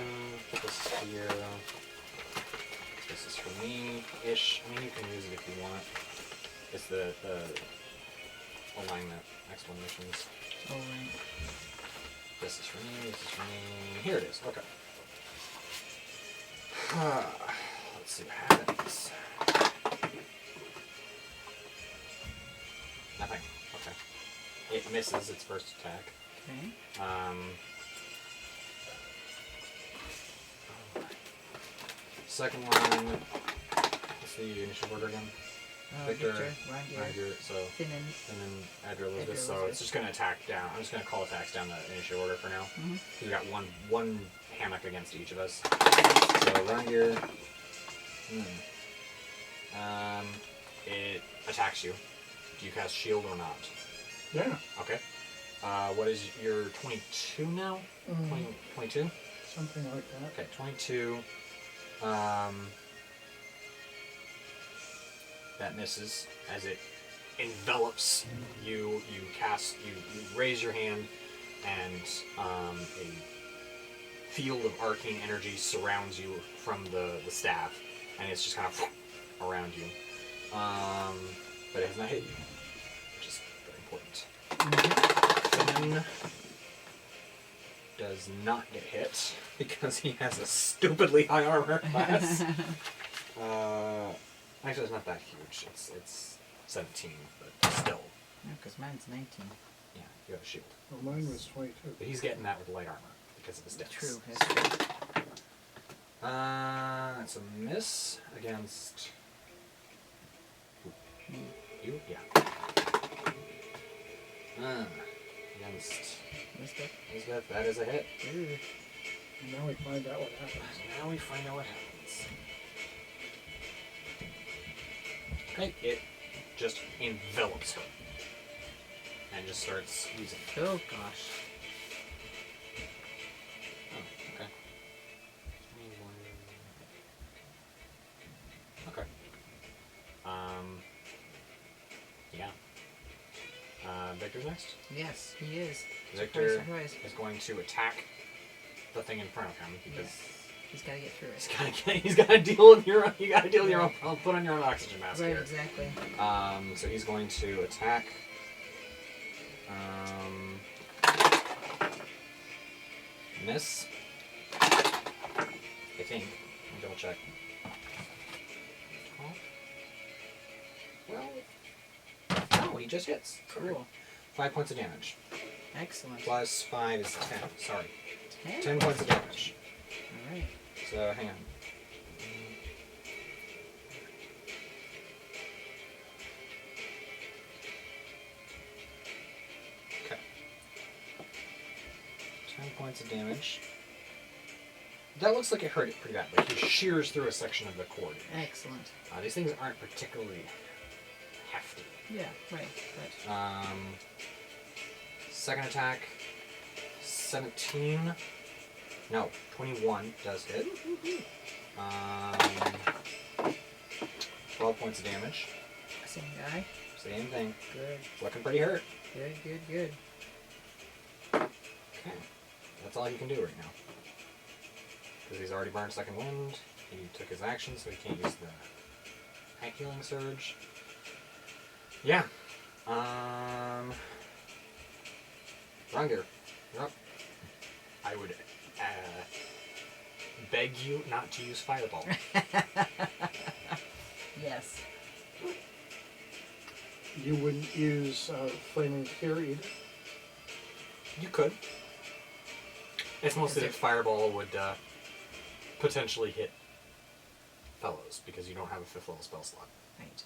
[SPEAKER 1] This is for you. This is for me-ish. I mean, you can use it if you want. It's the alignment explanations.
[SPEAKER 3] Oh, right.
[SPEAKER 1] This is for me. This is for me. Here it is. Okay. Let's see what happens. Nothing. Okay. It misses its first attack.
[SPEAKER 3] Okay.
[SPEAKER 1] Second one. What's the initial order again? Victor, Ranger, so
[SPEAKER 3] Finnan.
[SPEAKER 1] and then Adra Elizabeth. So
[SPEAKER 3] Elizabeth.
[SPEAKER 1] it's just going to attack down. I'm just going to call attacks down the initial order for now.
[SPEAKER 3] Mm-hmm.
[SPEAKER 1] We got one hammock against each of us. So Ranger. It attacks you. Do you cast shield or not?
[SPEAKER 2] Yeah.
[SPEAKER 1] Okay. What is your 22 now? 22?
[SPEAKER 2] Something like that.
[SPEAKER 1] Okay, 22. That misses as it envelops you. You cast. You raise your hand, and a field of arcane energy surrounds you from the staff, and it's just kind of around you. But it has not hit you, which is very important. Finn does not get hit because he has a stupidly high armor class. Actually, it's not that huge. It's 17, but still.
[SPEAKER 3] No, because mine's 19.
[SPEAKER 1] Yeah, you have a shield.
[SPEAKER 2] Well, mine was 22.
[SPEAKER 1] But he's getting that with light armor because of his stats.
[SPEAKER 3] True, that's true.
[SPEAKER 1] That's a miss against
[SPEAKER 3] Me.
[SPEAKER 1] you. Yeah. Against Elizabeth, that is a hit.
[SPEAKER 3] Ooh.
[SPEAKER 2] And now we find out what happens.
[SPEAKER 1] Now we find out what happens. Okay, it just envelops her and just starts using it.
[SPEAKER 3] Oh gosh.
[SPEAKER 1] Oh, okay. Okay. Yeah. Victor's next.
[SPEAKER 3] Yes, he is.
[SPEAKER 1] Victor
[SPEAKER 3] Surprise.
[SPEAKER 1] is going to attack the thing in front of him because
[SPEAKER 3] He's got to get through it.
[SPEAKER 1] he's got to deal with your own. You got to deal with your own. Put on your own oxygen mask
[SPEAKER 3] Right,
[SPEAKER 1] here.
[SPEAKER 3] exactly.
[SPEAKER 1] So he's going to attack. Miss. I think. Let me double check. 12? Well, no, he just hits.
[SPEAKER 3] Cool.
[SPEAKER 1] 5 points of damage.
[SPEAKER 3] Excellent.
[SPEAKER 1] Plus 5 is 10. Sorry.
[SPEAKER 3] 10?
[SPEAKER 1] 10 points of damage.
[SPEAKER 3] All right.
[SPEAKER 1] So, hang on. Okay. 10 points of damage. That looks like it hurt it pretty bad. Like he shears through a section of the cord.
[SPEAKER 3] Excellent.
[SPEAKER 1] These things aren't particularly hefty.
[SPEAKER 3] Yeah, right. But
[SPEAKER 1] Second attack, 17. No, 21 does hit. 12 points of damage.
[SPEAKER 3] same guy.
[SPEAKER 1] Same thing.
[SPEAKER 3] Good.
[SPEAKER 1] Looking pretty hurt.
[SPEAKER 3] Good, good, good.
[SPEAKER 1] Okay. That's all he can do right now. Because he's already burned second wind. He took his action, so he can't use the high healing surge. Yeah. Ranger, you're up. I would beg you not to use Fireball.
[SPEAKER 3] Yes.
[SPEAKER 2] You wouldn't use Flaming Fear either?
[SPEAKER 1] You could. It's mostly that fireball would potentially hit fellows because you don't have a 5th level spell slot.
[SPEAKER 3] Right.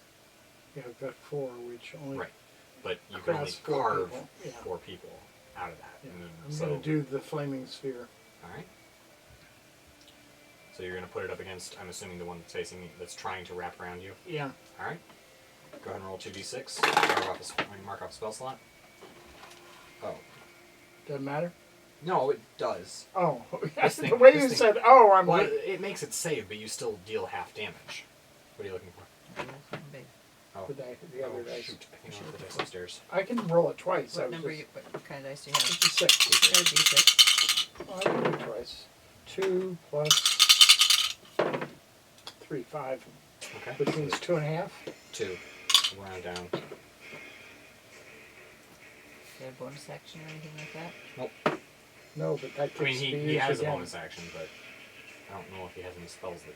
[SPEAKER 2] Yeah, I've got 4, which only.
[SPEAKER 1] Right. But you can only
[SPEAKER 2] That's 4
[SPEAKER 1] carve
[SPEAKER 2] people. Yeah.
[SPEAKER 1] 4 people out of that.
[SPEAKER 2] Yeah.
[SPEAKER 1] And then,
[SPEAKER 2] I'm going to do the flaming sphere.
[SPEAKER 1] Alright. So you're going to put it up against, I'm assuming, the one that's facing, that's trying to wrap around you.
[SPEAKER 2] Yeah.
[SPEAKER 1] Alright. Go ahead and roll 2d6. Mark off a spell slot. Oh.
[SPEAKER 2] Doesn't matter?
[SPEAKER 1] No, it does.
[SPEAKER 2] Oh,
[SPEAKER 1] This
[SPEAKER 2] the
[SPEAKER 1] thing-
[SPEAKER 2] way
[SPEAKER 1] this
[SPEAKER 2] you
[SPEAKER 1] thing-
[SPEAKER 2] said, oh, I'm
[SPEAKER 1] Well,
[SPEAKER 2] like,
[SPEAKER 1] it makes it save, but you still deal half damage. What are you looking for?
[SPEAKER 3] Okay, that's not big.
[SPEAKER 1] Oh,
[SPEAKER 2] the other dice.
[SPEAKER 1] shoot. I think I left the dice upstairs.
[SPEAKER 2] I can roll it twice.
[SPEAKER 3] What number? What kind of dice do you have?
[SPEAKER 2] 56.
[SPEAKER 3] That would be 6.
[SPEAKER 2] Oh, I can do it twice. 2 plus 3, 5.
[SPEAKER 1] Okay.
[SPEAKER 2] Which means 2.5.
[SPEAKER 1] 2. Round down.
[SPEAKER 3] Do you have a bonus action or anything like that?
[SPEAKER 1] Nope.
[SPEAKER 2] No, but that
[SPEAKER 1] I mean,
[SPEAKER 2] gets to be
[SPEAKER 1] he
[SPEAKER 2] used
[SPEAKER 1] has
[SPEAKER 2] again.
[SPEAKER 1] a bonus action, but I don't know if he has any spells that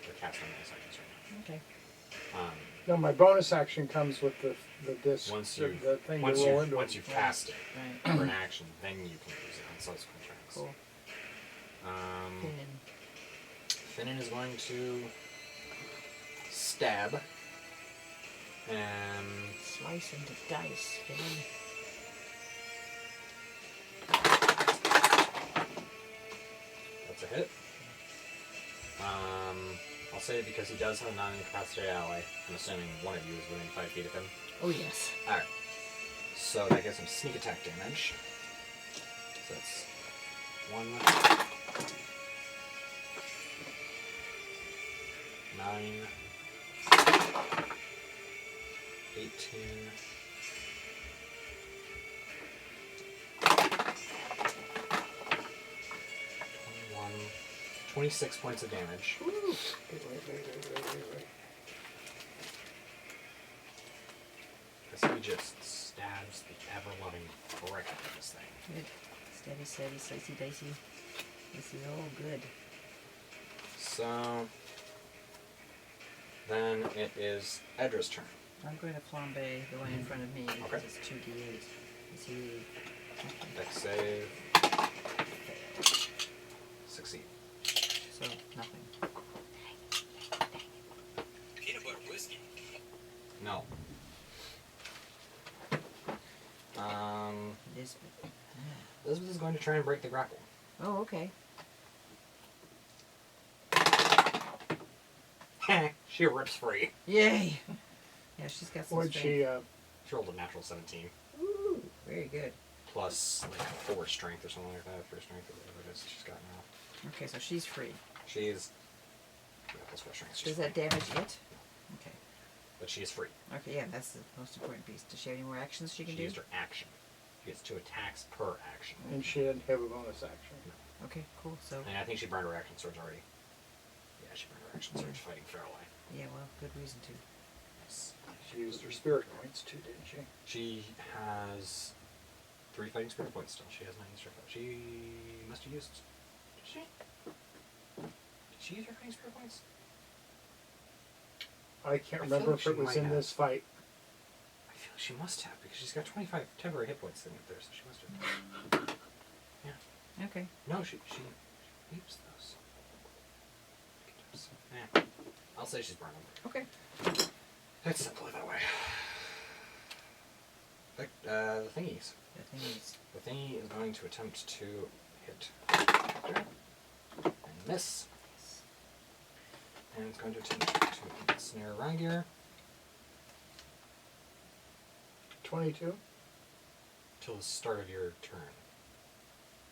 [SPEAKER 1] are cast on bonus actions right
[SPEAKER 3] Okay.
[SPEAKER 1] now.
[SPEAKER 2] No, my bonus action comes with the disc.
[SPEAKER 1] Once
[SPEAKER 2] the
[SPEAKER 1] you
[SPEAKER 2] thing
[SPEAKER 1] once
[SPEAKER 2] to roll
[SPEAKER 1] you
[SPEAKER 2] into
[SPEAKER 1] once
[SPEAKER 2] it.
[SPEAKER 1] you've cast it
[SPEAKER 3] Right.
[SPEAKER 1] for an action, then you can use it on subsequent turns.
[SPEAKER 3] Cool.
[SPEAKER 1] Finnan is going to stab and
[SPEAKER 3] Slice into dice. Finn.
[SPEAKER 1] that's a hit. I'll say it because he does have a non-incapacitated ally. I'm assuming one of you is within 5 feet of him.
[SPEAKER 3] Oh yes.
[SPEAKER 1] Alright. So that gives him sneak attack damage. So that's 1, 9, 18, 21, 26 points of damage.
[SPEAKER 2] Wait.
[SPEAKER 1] As he just stabs the ever-loving frick out of this thing.
[SPEAKER 3] Good. Steady, slicey, dicey. This is all good.
[SPEAKER 1] So then it is Edra's turn.
[SPEAKER 3] I'm going to flambe the one in front of me because
[SPEAKER 1] Okay.
[SPEAKER 3] it's 2d8. Is he?
[SPEAKER 1] Dex save. Succeed.
[SPEAKER 3] So nothing.
[SPEAKER 4] Peanut butter whiskey.
[SPEAKER 1] No.
[SPEAKER 3] This.
[SPEAKER 1] Elizabeth is going to try and break the grapple.
[SPEAKER 3] Oh, okay.
[SPEAKER 1] She rips free.
[SPEAKER 3] Yay! Yeah, she's got some
[SPEAKER 2] Would
[SPEAKER 3] strength.
[SPEAKER 2] she,
[SPEAKER 1] She rolled a natural 17.
[SPEAKER 3] Ooh, very good.
[SPEAKER 1] Plus like 4 strength or something like that. 4 strength or whatever it is she's got now.
[SPEAKER 3] Okay, so she's free.
[SPEAKER 1] She is. Yeah, plus 4 strength. She's
[SPEAKER 3] Does that
[SPEAKER 1] free.
[SPEAKER 3] damage it? Okay.
[SPEAKER 1] But she is free.
[SPEAKER 3] Okay, yeah, that's the most important piece. Does she have any more actions she can
[SPEAKER 1] She
[SPEAKER 3] do?
[SPEAKER 1] used her action. She gets 2 attacks per action.
[SPEAKER 2] and she didn't have a bonus action.
[SPEAKER 3] Okay, cool. So,
[SPEAKER 1] And I think she burned her action surge already. Yeah, she burned her action surge fighting Fairlight.
[SPEAKER 3] yeah, well, good reason to.
[SPEAKER 1] Yes.
[SPEAKER 2] She used her spirit points too, didn't she?
[SPEAKER 1] She has 3 fighting spirit points still. She has not used her. She must have used. Did she? Did she use her fighting spirit points?
[SPEAKER 2] I can't
[SPEAKER 1] I
[SPEAKER 2] remember
[SPEAKER 1] feel
[SPEAKER 2] if
[SPEAKER 1] like
[SPEAKER 2] it
[SPEAKER 1] she
[SPEAKER 2] was
[SPEAKER 1] might
[SPEAKER 2] in
[SPEAKER 1] have.
[SPEAKER 2] this fight.
[SPEAKER 1] I feel like she must have because she's got 25 temporary hit points thing up there, so she must have. Yeah.
[SPEAKER 3] Okay.
[SPEAKER 1] No, she keeps those. Yeah. I'll say she's burned them.
[SPEAKER 3] Okay.
[SPEAKER 1] It's simply that way. The thingies.
[SPEAKER 3] The thing is,
[SPEAKER 1] The thingy is going to attempt to hit and miss. And it's going to attempt to snare Rygir
[SPEAKER 2] 22?
[SPEAKER 1] till the start of your turn.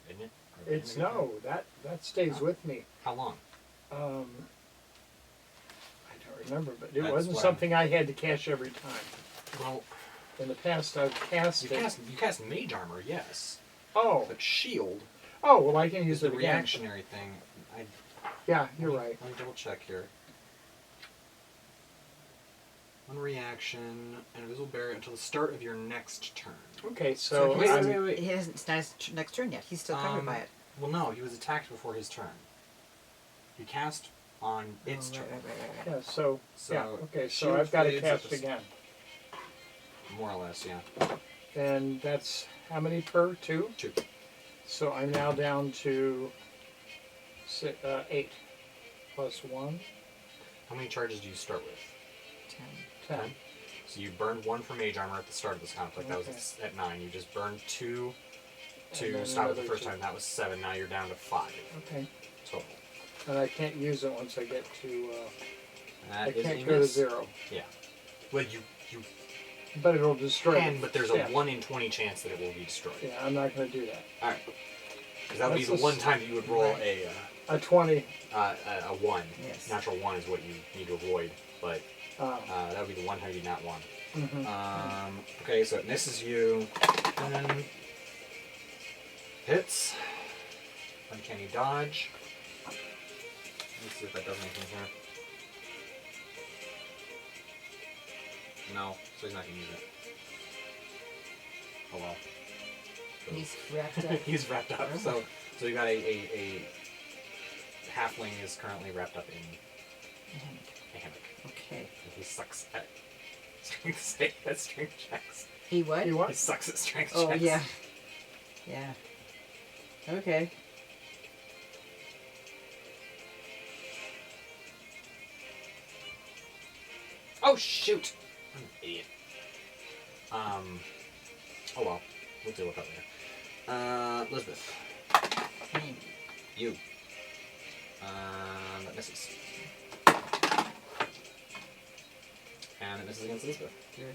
[SPEAKER 1] Isn't it? Or
[SPEAKER 2] It's
[SPEAKER 1] beginning of your
[SPEAKER 2] no, that stays
[SPEAKER 1] Oh.
[SPEAKER 2] with me.
[SPEAKER 1] turn? How long?
[SPEAKER 2] I don't remember, but it
[SPEAKER 1] That's
[SPEAKER 2] wasn't
[SPEAKER 1] what
[SPEAKER 2] something I had to cash every time.
[SPEAKER 1] Well,
[SPEAKER 2] In the past, I've cast
[SPEAKER 1] you
[SPEAKER 2] it.
[SPEAKER 1] cast mage armor, yes.
[SPEAKER 2] Oh,
[SPEAKER 1] But shield
[SPEAKER 2] well, I can
[SPEAKER 1] is
[SPEAKER 2] use
[SPEAKER 1] the
[SPEAKER 2] it again.
[SPEAKER 1] reactionary thing.
[SPEAKER 2] Yeah, you're right.
[SPEAKER 1] Let me double check here. One reaction, and invisible barrier until the start of your next turn.
[SPEAKER 2] Okay, so
[SPEAKER 1] wait,
[SPEAKER 2] I'm,
[SPEAKER 1] wait, wait.
[SPEAKER 3] he hasn't. It's not his next turn yet. He's still covered by it.
[SPEAKER 1] Well, no, he was attacked before his turn. He cast on its
[SPEAKER 3] Oh,
[SPEAKER 1] turn.
[SPEAKER 3] right.
[SPEAKER 2] yeah, so,
[SPEAKER 1] So,
[SPEAKER 2] yeah, okay, so
[SPEAKER 1] shield
[SPEAKER 2] I've got to
[SPEAKER 1] fades at
[SPEAKER 2] cast
[SPEAKER 1] the
[SPEAKER 2] again.
[SPEAKER 1] More or less, yeah.
[SPEAKER 2] And that's how many per? 2?
[SPEAKER 1] 2.
[SPEAKER 2] So I'm now down to 8 plus 1.
[SPEAKER 1] How many charges do you start with?
[SPEAKER 3] 10.
[SPEAKER 2] 10.
[SPEAKER 1] So you burned 1 for mage armor at the start of this conflict. That
[SPEAKER 2] Okay.
[SPEAKER 1] was at 9. You just burned 2
[SPEAKER 2] And
[SPEAKER 1] to
[SPEAKER 2] then
[SPEAKER 1] stop it the
[SPEAKER 2] another
[SPEAKER 1] first
[SPEAKER 2] 2.
[SPEAKER 1] time. That was 7. Now you're down to 5
[SPEAKER 2] Okay.
[SPEAKER 1] total.
[SPEAKER 2] And I can't use it once I get to.
[SPEAKER 1] That
[SPEAKER 2] I
[SPEAKER 1] is
[SPEAKER 2] can't
[SPEAKER 1] a
[SPEAKER 2] go to
[SPEAKER 1] miss.
[SPEAKER 2] 0.
[SPEAKER 1] Yeah. Well, you
[SPEAKER 2] But it'll destroy
[SPEAKER 1] can,
[SPEAKER 2] it.
[SPEAKER 1] but there's a
[SPEAKER 2] Yeah.
[SPEAKER 1] 1 in 20 chance that it will be destroyed.
[SPEAKER 2] Yeah, I'm not going to do that.
[SPEAKER 1] All right. Because that would be
[SPEAKER 2] That's
[SPEAKER 1] the
[SPEAKER 2] a
[SPEAKER 1] one time you would roll
[SPEAKER 3] Right.
[SPEAKER 2] A 20.
[SPEAKER 1] a 1.
[SPEAKER 3] Yes.
[SPEAKER 1] Natural 1 is what you need to avoid, but
[SPEAKER 2] Oh.
[SPEAKER 1] that would be the one time you not 1.
[SPEAKER 2] Mhm.
[SPEAKER 1] Okay, so it misses you. And hits. Uncanny dodge. Let me see if that does anything here. No, so he's not going to use it. Oh well. So-
[SPEAKER 3] He's wrapped up.
[SPEAKER 1] He's wrapped up. So you got a halfling is currently wrapped up in a hammock.
[SPEAKER 3] Okay.
[SPEAKER 1] And he sucks at strength checks.
[SPEAKER 3] He what?
[SPEAKER 2] You
[SPEAKER 1] He
[SPEAKER 2] what?
[SPEAKER 1] sucks at strength
[SPEAKER 3] Oh,
[SPEAKER 1] checks.
[SPEAKER 3] yeah. Yeah. Okay.
[SPEAKER 1] Oh shoot! I'm an idiot. Oh well. We'll deal with that later. Elizabeth.
[SPEAKER 3] Me.
[SPEAKER 1] You. That misses. And it misses against Elizabeth.
[SPEAKER 3] Good.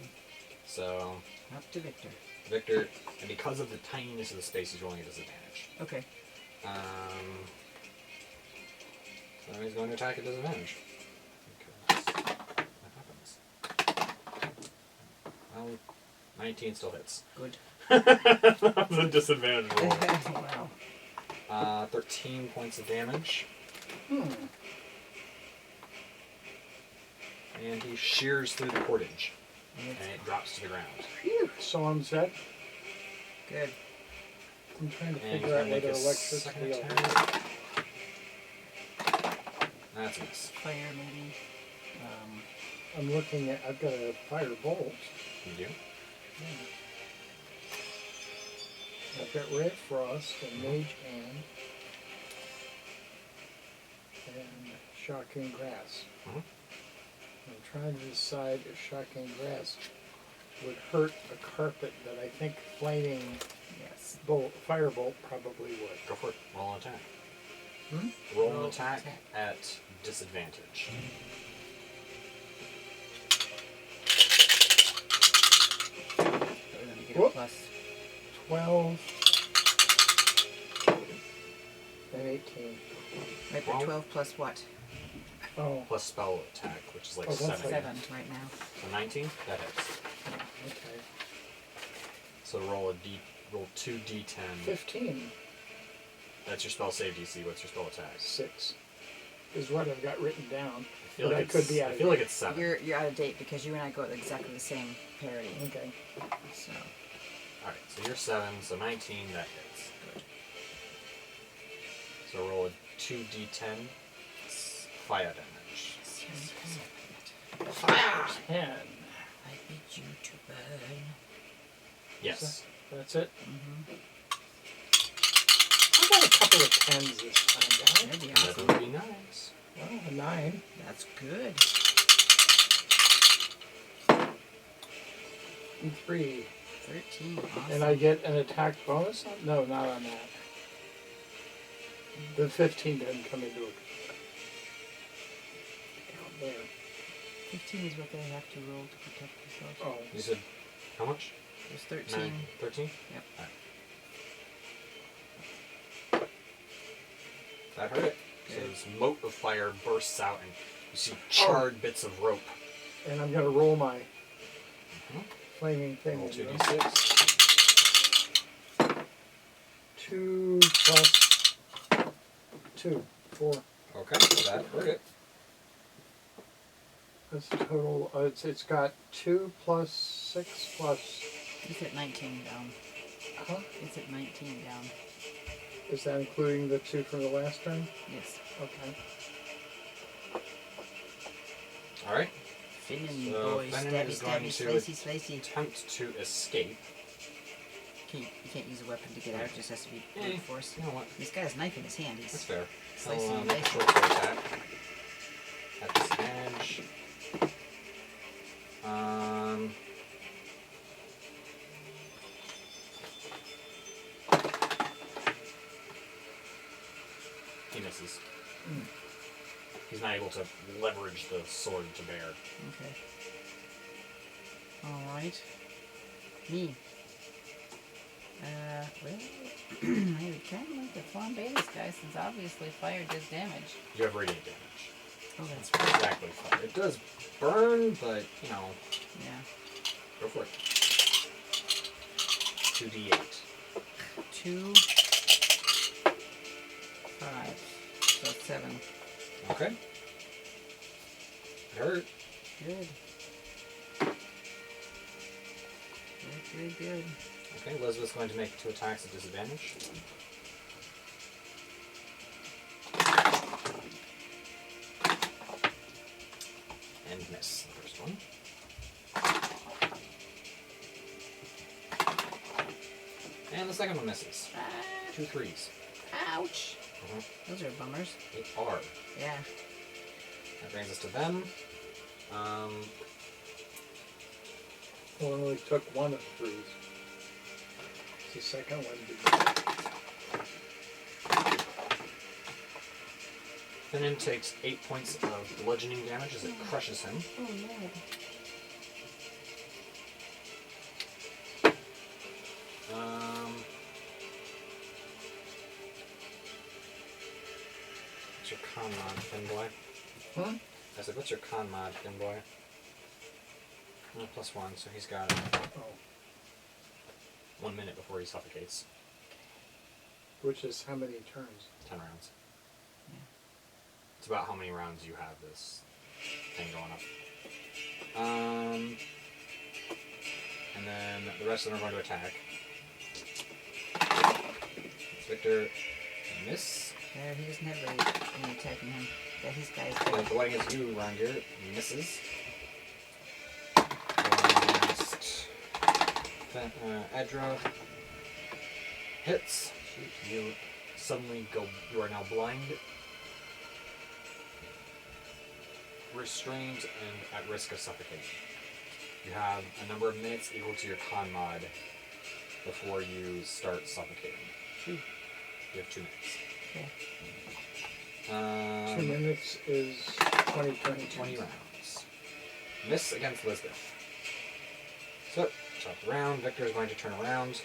[SPEAKER 1] So,
[SPEAKER 3] Up to Victor.
[SPEAKER 1] Victor, and because of the tininess of the space, he's rolling a disadvantage.
[SPEAKER 3] Okay.
[SPEAKER 1] So he's going to attack at disadvantage. Because what happens? Well, 19 still hits.
[SPEAKER 3] Good.
[SPEAKER 1] That was a disadvantage roll.
[SPEAKER 3] Wow.
[SPEAKER 1] 13 points of damage. And he shears through the cordage. And it drops to the ground.
[SPEAKER 2] Phew. So I'm set.
[SPEAKER 3] Good.
[SPEAKER 2] I'm trying to
[SPEAKER 1] And he's
[SPEAKER 2] figure out
[SPEAKER 1] going to make
[SPEAKER 2] whether
[SPEAKER 1] a
[SPEAKER 2] electricity
[SPEAKER 1] second
[SPEAKER 2] will
[SPEAKER 1] attack. That's a miss.
[SPEAKER 3] Fire maybe.
[SPEAKER 2] I'm looking at. I've got a fire bolt.
[SPEAKER 1] You do?
[SPEAKER 2] I've got red frost and mage hand and shocking grass.
[SPEAKER 1] Mhm.
[SPEAKER 2] I'm trying to decide if shocking grass would hurt a carpet, but I think flaming
[SPEAKER 3] Yes.
[SPEAKER 2] firebolt probably would.
[SPEAKER 1] Go for it. Roll an attack.
[SPEAKER 2] Hmm?
[SPEAKER 1] Roll
[SPEAKER 3] Roll
[SPEAKER 1] an attack
[SPEAKER 3] attack.
[SPEAKER 1] at disadvantage.
[SPEAKER 3] So we're gonna get a
[SPEAKER 2] Whoop.
[SPEAKER 3] plus.
[SPEAKER 2] 12 and 18.
[SPEAKER 3] Right, but
[SPEAKER 1] Well-
[SPEAKER 3] 12 plus what?
[SPEAKER 2] Oh,
[SPEAKER 1] Plus spell attack, which is like
[SPEAKER 2] Oh, that's
[SPEAKER 1] 7.
[SPEAKER 2] like-
[SPEAKER 3] 7 right now.
[SPEAKER 1] So 19? That hits.
[SPEAKER 2] okay.
[SPEAKER 1] So roll roll 2d10.
[SPEAKER 2] 15.
[SPEAKER 1] That's your spell save DC. What's your spell attack?
[SPEAKER 2] 6 is what I've got written down.
[SPEAKER 1] I feel
[SPEAKER 2] But
[SPEAKER 1] like
[SPEAKER 2] I could be out
[SPEAKER 1] I
[SPEAKER 2] of
[SPEAKER 1] feel like
[SPEAKER 2] date.
[SPEAKER 1] it's 7.
[SPEAKER 3] You're out of date because you and I go at exactly the same parity.
[SPEAKER 2] Okay.
[SPEAKER 3] So
[SPEAKER 1] Alright, so you're 7, so 19, that hits.
[SPEAKER 3] good.
[SPEAKER 1] So roll a 2d10 fire damage.
[SPEAKER 3] Fire!
[SPEAKER 2] 10.
[SPEAKER 3] I beat you to burn.
[SPEAKER 1] Yes.
[SPEAKER 2] That's it.
[SPEAKER 3] Mm-hmm.
[SPEAKER 2] I got a couple of 10s this time, guys.
[SPEAKER 3] That'd be
[SPEAKER 1] That
[SPEAKER 3] awesome.
[SPEAKER 1] would be nice.
[SPEAKER 2] Well, a 9.
[SPEAKER 3] That's good.
[SPEAKER 2] And 3.
[SPEAKER 3] 13. Awesome.
[SPEAKER 2] And I get an attack bonus? No, not on that. The 15 doesn't come into it. Down there.
[SPEAKER 3] 15 is what they have to roll to protect themselves.
[SPEAKER 2] Oh,
[SPEAKER 1] You said how much?
[SPEAKER 3] There's 13.
[SPEAKER 1] 13?
[SPEAKER 3] Yep.
[SPEAKER 1] Alright. That hurt it. So this mote of fire bursts out and you see charred bits of rope.
[SPEAKER 2] and I'm going to roll my
[SPEAKER 1] Mhm.
[SPEAKER 2] flaming thing.
[SPEAKER 1] Roll
[SPEAKER 2] into it.
[SPEAKER 1] 2d6.
[SPEAKER 2] 2 plus 2. 4.
[SPEAKER 1] Okay, so that hurt it.
[SPEAKER 2] That's the total. It's got 2 plus 6 plus.
[SPEAKER 3] It's at 19 down.
[SPEAKER 2] Huh?
[SPEAKER 3] It's at 19 down.
[SPEAKER 2] Is that including the 2 from the last turn?
[SPEAKER 3] Yes.
[SPEAKER 2] Okay.
[SPEAKER 3] Finnan
[SPEAKER 1] So
[SPEAKER 3] boy,
[SPEAKER 1] Finnan
[SPEAKER 3] stabby,
[SPEAKER 1] is going
[SPEAKER 3] stabby,
[SPEAKER 1] to
[SPEAKER 3] slicey, slicey.
[SPEAKER 1] attempt to escape.
[SPEAKER 3] can't use a weapon to get out. It just has to be brute force.
[SPEAKER 1] You know what?
[SPEAKER 3] He's got his knife in his hand.
[SPEAKER 1] That's
[SPEAKER 3] He's
[SPEAKER 1] fair.
[SPEAKER 3] slicing
[SPEAKER 1] I'll
[SPEAKER 3] and
[SPEAKER 1] make a
[SPEAKER 3] dicing.
[SPEAKER 1] short sword attack. At disadvantage. He misses. He's not able to leverage the sword to bear.
[SPEAKER 3] Okay. Alright. Me. Well, I would kind of like to flambe this guy since obviously fire does damage.
[SPEAKER 1] You have radiant damage.
[SPEAKER 3] Oh, that's
[SPEAKER 1] That's
[SPEAKER 3] right.
[SPEAKER 1] exactly fire. It does burn, but, you know,
[SPEAKER 3] Yeah.
[SPEAKER 1] go for it. 2d8.
[SPEAKER 3] 2, 5, so 7.
[SPEAKER 1] Okay. It hurt.
[SPEAKER 3] Good. Good.
[SPEAKER 1] Okay, Elizabeth's going to make 2 attacks at disadvantage. And miss the first one. And the second one misses. 2 3s.
[SPEAKER 3] Ouch.
[SPEAKER 1] Mhm.
[SPEAKER 3] Those are bummers.
[SPEAKER 1] They are.
[SPEAKER 3] Yeah.
[SPEAKER 1] That brings us to them.
[SPEAKER 2] Well, it only took one of the threes. The second one did.
[SPEAKER 1] Finnan takes 8 points of bludgeoning damage as it crushes him.
[SPEAKER 3] Oh, Lord.
[SPEAKER 1] What's your con mod, Finboy?
[SPEAKER 2] Huh?
[SPEAKER 1] I said, what's your con mod, Finboy? +1, so he's got
[SPEAKER 2] Oh,
[SPEAKER 1] 1 minute before he suffocates.
[SPEAKER 2] which is how many turns?
[SPEAKER 1] 10 rounds.
[SPEAKER 3] Yeah.
[SPEAKER 1] It's about how many rounds you have this thing going up. And then the rest of them are going to attack. It's Victor. Miss.
[SPEAKER 3] There, he doesn't have any attacking him. Yeah, his guy's
[SPEAKER 1] Like
[SPEAKER 3] dead.
[SPEAKER 1] the one against you, Rangir, misses. Edra hits. You suddenly go. You are now blind, restrained, and at risk of suffocation. You have a number of minutes equal to your con mod before you start suffocating.
[SPEAKER 3] Phew.
[SPEAKER 1] You have 2 minutes.
[SPEAKER 3] Okay.
[SPEAKER 2] 2 minutes is 20 turns.
[SPEAKER 1] 20 rounds. Miss against Lisbeth. So, chop around. Victor is going to turn around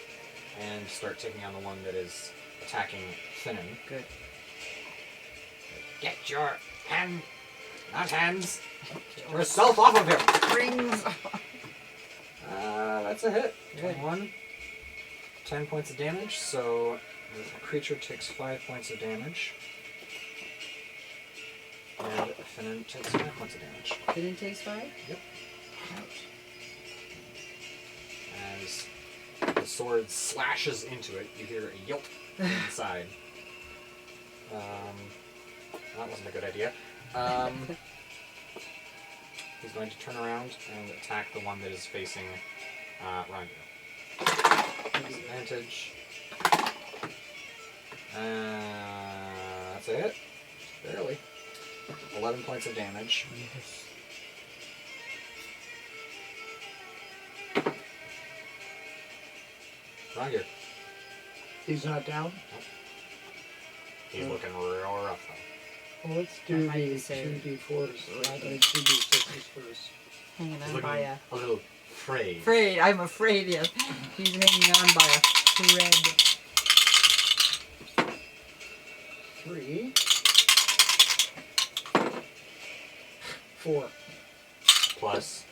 [SPEAKER 1] and start taking on the one that is attacking Finnan.
[SPEAKER 3] Good.
[SPEAKER 1] Get your hands, yourself off of him!
[SPEAKER 3] Rings.
[SPEAKER 1] That's a hit.
[SPEAKER 3] Good.
[SPEAKER 1] 21. 10 points of damage, so the creature takes 5 points of damage. And Finnan takes 5 points of damage.
[SPEAKER 3] Didn't takes 5?
[SPEAKER 1] Yep.
[SPEAKER 3] Ouch.
[SPEAKER 1] As the sword slashes into it, you hear a yelp inside. That wasn't a good idea. He's going to turn around and attack the one that is facing Rangir. Disadvantage. That's a hit. Barely. 11 points of damage.
[SPEAKER 2] Yes.
[SPEAKER 1] Rangir.
[SPEAKER 2] He's not down?
[SPEAKER 1] He's looking real rough though.
[SPEAKER 2] Well, let's
[SPEAKER 3] I
[SPEAKER 2] do
[SPEAKER 3] might
[SPEAKER 2] the
[SPEAKER 3] say
[SPEAKER 2] 2d4s. I
[SPEAKER 3] ready.
[SPEAKER 2] mean, 2d6s first.
[SPEAKER 3] Hanging
[SPEAKER 1] He's
[SPEAKER 3] on
[SPEAKER 1] looking
[SPEAKER 3] by
[SPEAKER 1] a little frayed.
[SPEAKER 3] Afraid. I'm afraid, yes. He's hanging on by a thread.
[SPEAKER 2] 3. 4.
[SPEAKER 1] Plus.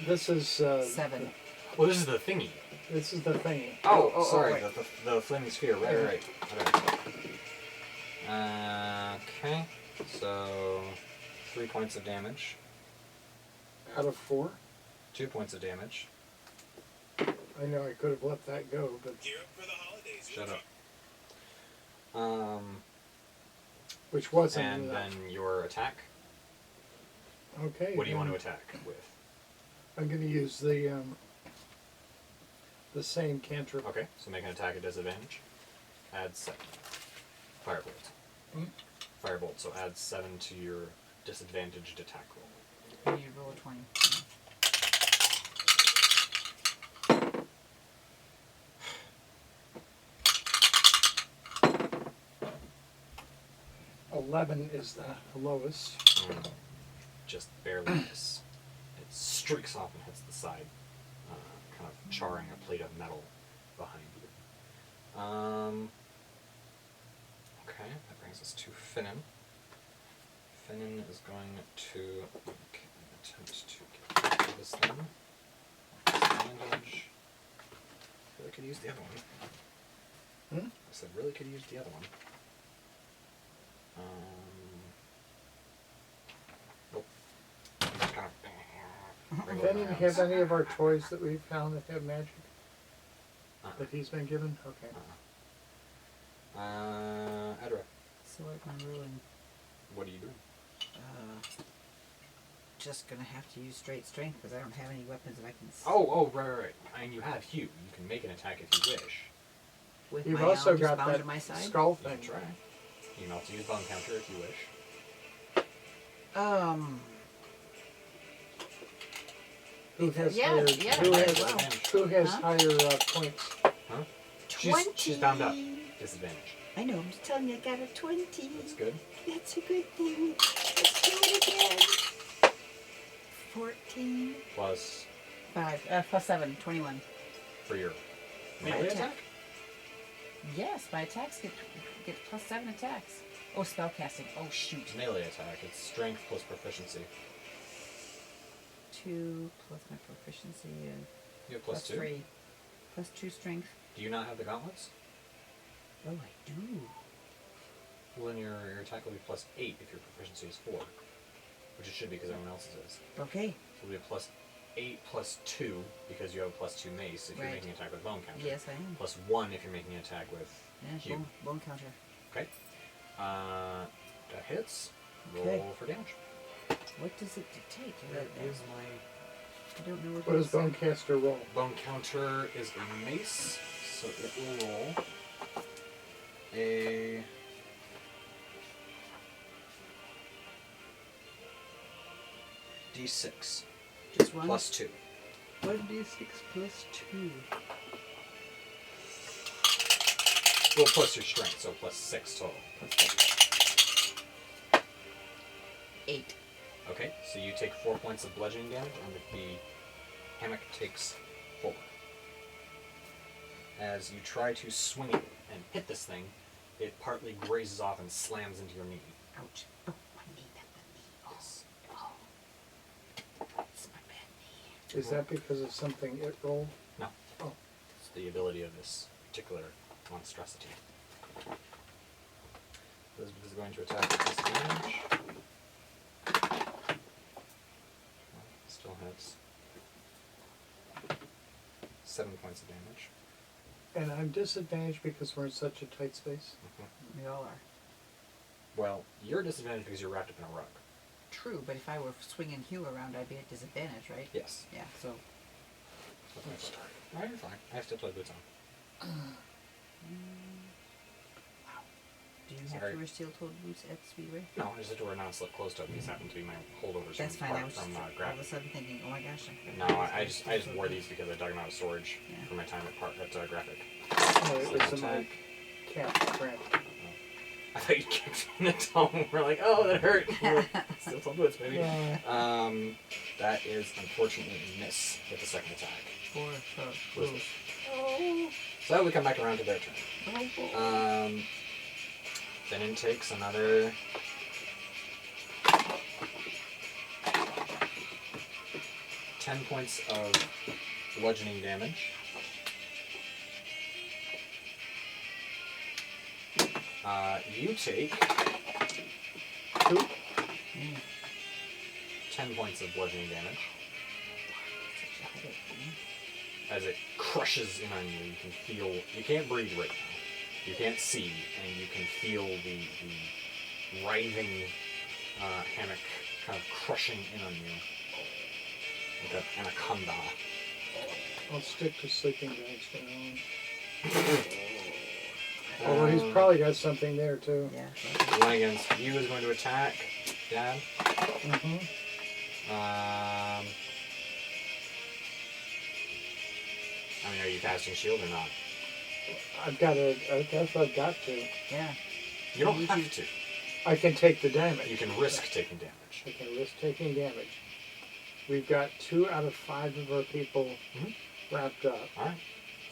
[SPEAKER 2] This is
[SPEAKER 3] 7.
[SPEAKER 1] Well, this is the thingy.
[SPEAKER 2] This is the thingy.
[SPEAKER 1] Oh, sorry,
[SPEAKER 3] right.
[SPEAKER 1] the flaming sphere. Right. Okay, so 3 points of damage.
[SPEAKER 2] Out of 4.
[SPEAKER 1] 2 points of damage.
[SPEAKER 2] I know I could have let that go, but
[SPEAKER 4] Gear up for the holidays.
[SPEAKER 1] Shut up.
[SPEAKER 2] which wasn't
[SPEAKER 1] And
[SPEAKER 2] enough.
[SPEAKER 1] then your attack.
[SPEAKER 2] Okay.
[SPEAKER 1] What do you want to
[SPEAKER 2] then
[SPEAKER 1] attack with?
[SPEAKER 2] I'm going to use the The same cantrip.
[SPEAKER 1] Okay, so make an attack at disadvantage. Add 7. Firebolt. Firebolt, so add 7 to your disadvantaged attack roll.
[SPEAKER 3] You need to roll a 20.
[SPEAKER 2] 11 is the lowest.
[SPEAKER 1] Just barely miss. It streaks off and hits the side, kind of charring a plate of metal behind you. Okay, that brings us to Finnan. Finnan is going to make an attempt to get this thing. Disadvantage. Really could use the other one.
[SPEAKER 2] Hmm?
[SPEAKER 1] I said really could use the other one.
[SPEAKER 2] Does anyone have any of our toys that we've found that have magic? That he's been given? Okay.
[SPEAKER 1] Adra,
[SPEAKER 3] Sword and ruin.
[SPEAKER 1] what are you doing?
[SPEAKER 3] Just gonna have to use straight strength because I don't have any weapons that I can.
[SPEAKER 1] Right. And you have Hugh. You can make an attack if you wish.
[SPEAKER 3] With
[SPEAKER 2] You've
[SPEAKER 3] my
[SPEAKER 2] also
[SPEAKER 3] arm just
[SPEAKER 2] got
[SPEAKER 3] bound
[SPEAKER 2] that
[SPEAKER 3] to my side.
[SPEAKER 2] skull
[SPEAKER 1] You
[SPEAKER 2] thing.
[SPEAKER 1] can try. You can also use bone counter if you wish.
[SPEAKER 2] Who has
[SPEAKER 3] Yeah,
[SPEAKER 2] higher,
[SPEAKER 3] yeah,
[SPEAKER 2] who
[SPEAKER 3] might
[SPEAKER 2] has,
[SPEAKER 3] as well.
[SPEAKER 2] who has
[SPEAKER 3] Huh?
[SPEAKER 2] higher points?
[SPEAKER 1] Huh?
[SPEAKER 3] 20.
[SPEAKER 1] She's bound up. Disadvantage.
[SPEAKER 3] I know. I'm just telling you, I got a 20.
[SPEAKER 1] That's good.
[SPEAKER 3] That's a good thing. Let's do it again. 14.
[SPEAKER 1] Plus
[SPEAKER 3] 5. Plus 7. 21.
[SPEAKER 1] for your
[SPEAKER 3] My
[SPEAKER 1] melee
[SPEAKER 3] attack.
[SPEAKER 1] attack?
[SPEAKER 3] Yes, my attacks get plus 7 attacks. Oh, spellcasting. Oh, shoot.
[SPEAKER 1] Melee attack. It's strength plus proficiency.
[SPEAKER 3] 2 plus my proficiency and
[SPEAKER 1] You have plus 2.
[SPEAKER 3] 3. Plus 2 strength.
[SPEAKER 1] Do you not have the gauntlets?
[SPEAKER 3] Oh, I do.
[SPEAKER 1] Well, then your attack will be plus 8 if your proficiency is 4. Which it should be because everyone else's is.
[SPEAKER 3] Okay.
[SPEAKER 1] So it'll be a plus 8 plus 2 because you have a plus 2 mace if you're
[SPEAKER 3] Right.
[SPEAKER 1] making an attack with bone counter.
[SPEAKER 3] Yes, I am.
[SPEAKER 1] Plus 1 if you're making an attack with
[SPEAKER 3] Yeah,
[SPEAKER 1] Hugh.
[SPEAKER 3] bone counter.
[SPEAKER 1] Okay. That hits. Roll
[SPEAKER 3] Okay.
[SPEAKER 1] for damage.
[SPEAKER 3] What does it take?
[SPEAKER 1] That is my
[SPEAKER 3] I don't know
[SPEAKER 2] What does Bonecaster roll?
[SPEAKER 1] bone counter is a mace, so it will roll a d6
[SPEAKER 3] Just one?
[SPEAKER 1] plus 2.
[SPEAKER 3] 1d6 plus 2.
[SPEAKER 1] Well, plus your strength, so plus 6 total.
[SPEAKER 3] Plus 6. 8.
[SPEAKER 1] Okay, so you take 4 points of bludgeoning damage, and the hammock takes 4. As you try to swing it and hit this thing, it partly grazes off and slams into your knee.
[SPEAKER 3] Ouch. Oh, my knee. That's my knee. Oh,
[SPEAKER 1] Yes.
[SPEAKER 3] oh. That's my bad knee.
[SPEAKER 2] Is that because of something it rolled?
[SPEAKER 1] No.
[SPEAKER 2] Oh.
[SPEAKER 1] It's the ability of this particular monstrosity. Elizabeth is going to attack with disadvantage. Still hits. 7 points of damage.
[SPEAKER 2] And I'm disadvantaged because we're in such a tight space.
[SPEAKER 3] We all are.
[SPEAKER 1] Well, you're disadvantaged because you're wrapped up in a rug.
[SPEAKER 3] True, but if I were swinging Hugh around, I'd be at disadvantage, right?
[SPEAKER 1] Yes.
[SPEAKER 3] Yeah, so.
[SPEAKER 1] Let's start. No, you're fine. I have steel toe boots on.
[SPEAKER 3] Do you have
[SPEAKER 1] Sorry.
[SPEAKER 3] to wear steel-toed boots at Speedway?
[SPEAKER 1] No, I just had to wear non-slip closed-toe. These happen to be my holdovers
[SPEAKER 3] That's
[SPEAKER 1] from,
[SPEAKER 3] fine. I was
[SPEAKER 1] from
[SPEAKER 3] just all of a
[SPEAKER 1] graphic.
[SPEAKER 3] sudden thinking, oh my gosh.
[SPEAKER 1] No, I just wore these because I dug them out of storage
[SPEAKER 3] Yeah.
[SPEAKER 1] for my time at graphic.
[SPEAKER 2] Oh, it was in my
[SPEAKER 1] Attack.
[SPEAKER 2] cap cramp.
[SPEAKER 1] I thought you kicked me in the toe. We're like, oh, that hurt. Steel toe boots, baby.
[SPEAKER 2] Yeah.
[SPEAKER 1] That is unfortunately a miss with the second attack.
[SPEAKER 3] Oh.
[SPEAKER 1] So we come back around to their turn. Then takes another 10 points of bludgeoning damage. You take 10 points of bludgeoning damage. As it crushes in on you, you can feel, you can't breathe right now. You can't see, and you can feel the writhing hammock kind of crushing in on you. Like an anaconda.
[SPEAKER 2] I'll stick to sleeping bags for now. Although he's probably got something there too.
[SPEAKER 3] Yeah.
[SPEAKER 1] The one against you is going to attack, Dad.
[SPEAKER 2] Mm-hmm.
[SPEAKER 1] I mean, are you casting shield or not?
[SPEAKER 2] I guess I've got to.
[SPEAKER 3] Yeah.
[SPEAKER 1] You don't have to.
[SPEAKER 2] I can take the damage.
[SPEAKER 1] You can risk taking damage.
[SPEAKER 2] I can risk taking damage. We've got 2 out of 5 of our people wrapped up.
[SPEAKER 1] Alright.